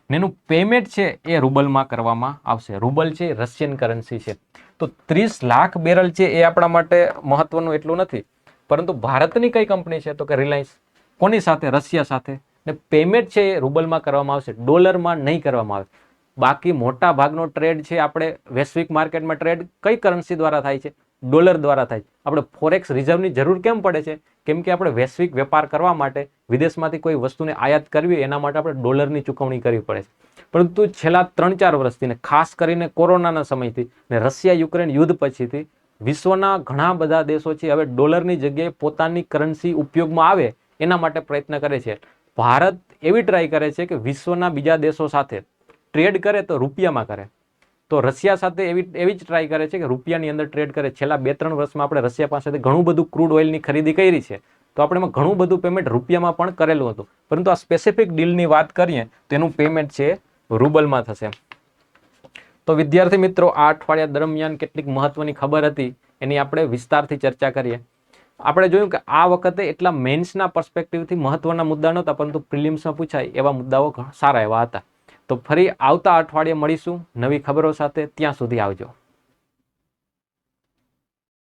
એનું પેમેન્ટ છે એ રૂબલમાં કરવામાં આવશે. રૂબલ છે રશિયન કરન્સી છે. તો 30 લાખ બેરલ છે એ આપણા માટે મહત્વનું એટલું નથી, પરંતુ ભારતની કઈ કંપની છે? તો કે રિલાયન્સ. કોની સાથે? રશિયા સાથે. ને પેમેન્ટ છે એ રૂબલમાં કરવામાં આવશે, ડોલરમાં નહીં કરવામાં આવે. બાકી મોટા ભાગનો ટ્રેડ છે આપણે વૈશ્વિક માર્કેટમાં ટ્રેડ કઈ કરન્સી દ્વારા થાય છે? ડોલર દ્વારા થાય છે. આપણે ફોરેક્સ રિઝર્વની જરૂર કેમ પડે છે? કેમ કે આપણે વૈશ્વિક વેપાર કરવા માટે વિદેશમાંથી કોઈ વસ્તુને આયાત કરવી એના માટે આપણે ડોલરની ચૂકવણી કરવી પડે છે. પરંતુ છેલ્લા 3-4 વર્ષથી ને ખાસ કરીને કોરોનાના સમયથી ને રશિયા યુક્રેન યુદ્ધ પછીથી વિશ્વના ઘણા બધા દેશો છે હવે ડોલરની જગ્યાએ પોતાની કરન્સી ઉપયોગમાં આવે એના માટે પ્રયત્ન કરે છે. ભારત એવી ટ્રાય કરે છે કે વિશ્વના બીજા દેશો સાથે ટ્રેડ કરે તો રૂપિયામાં કરે. તો રશિયા સાથે એવી જ ટ્રાય કરે છે કે રૂપિયાની અંદર ટ્રેડ કરે. છેલ્લા 2-3 વર્ષમાં આપણે રશિયા પાસેથી ઘણું બધું ક્રૂડ ઓઇલની ખરીદી કરી છે, તો આપણે એમાં ઘણું બધું પેમેન્ટ રૂપિયામાં પણ કરેલું હતું. પરંતુ આ સ્પેસિફિક ડીલની વાત કરીએ તો એનું પેમેન્ટ છે રૂબલમાં થશે. તો વિદ્યાર્થી મિત્રો, આ અઠવાડિયા દરમિયાન કેટલીક મહત્વની ખબર હતી એની આપણે વિસ્તારથી ચર્ચા કરીએ. આપણે જોયું કે આ વખતે એટલા મેન્સના પર્સપેક્ટિવથી મહત્વના મુદ્દા નહોતા, પરંતુ પ્રિલિમ્સમાં પૂછાય એવા મુદ્દાઓ સારા એવા હતા. તો ફરી આવતા અઠવાડિયે મળીશું નવી ખબરો સાથે. ત્યાં સુધી આવજો.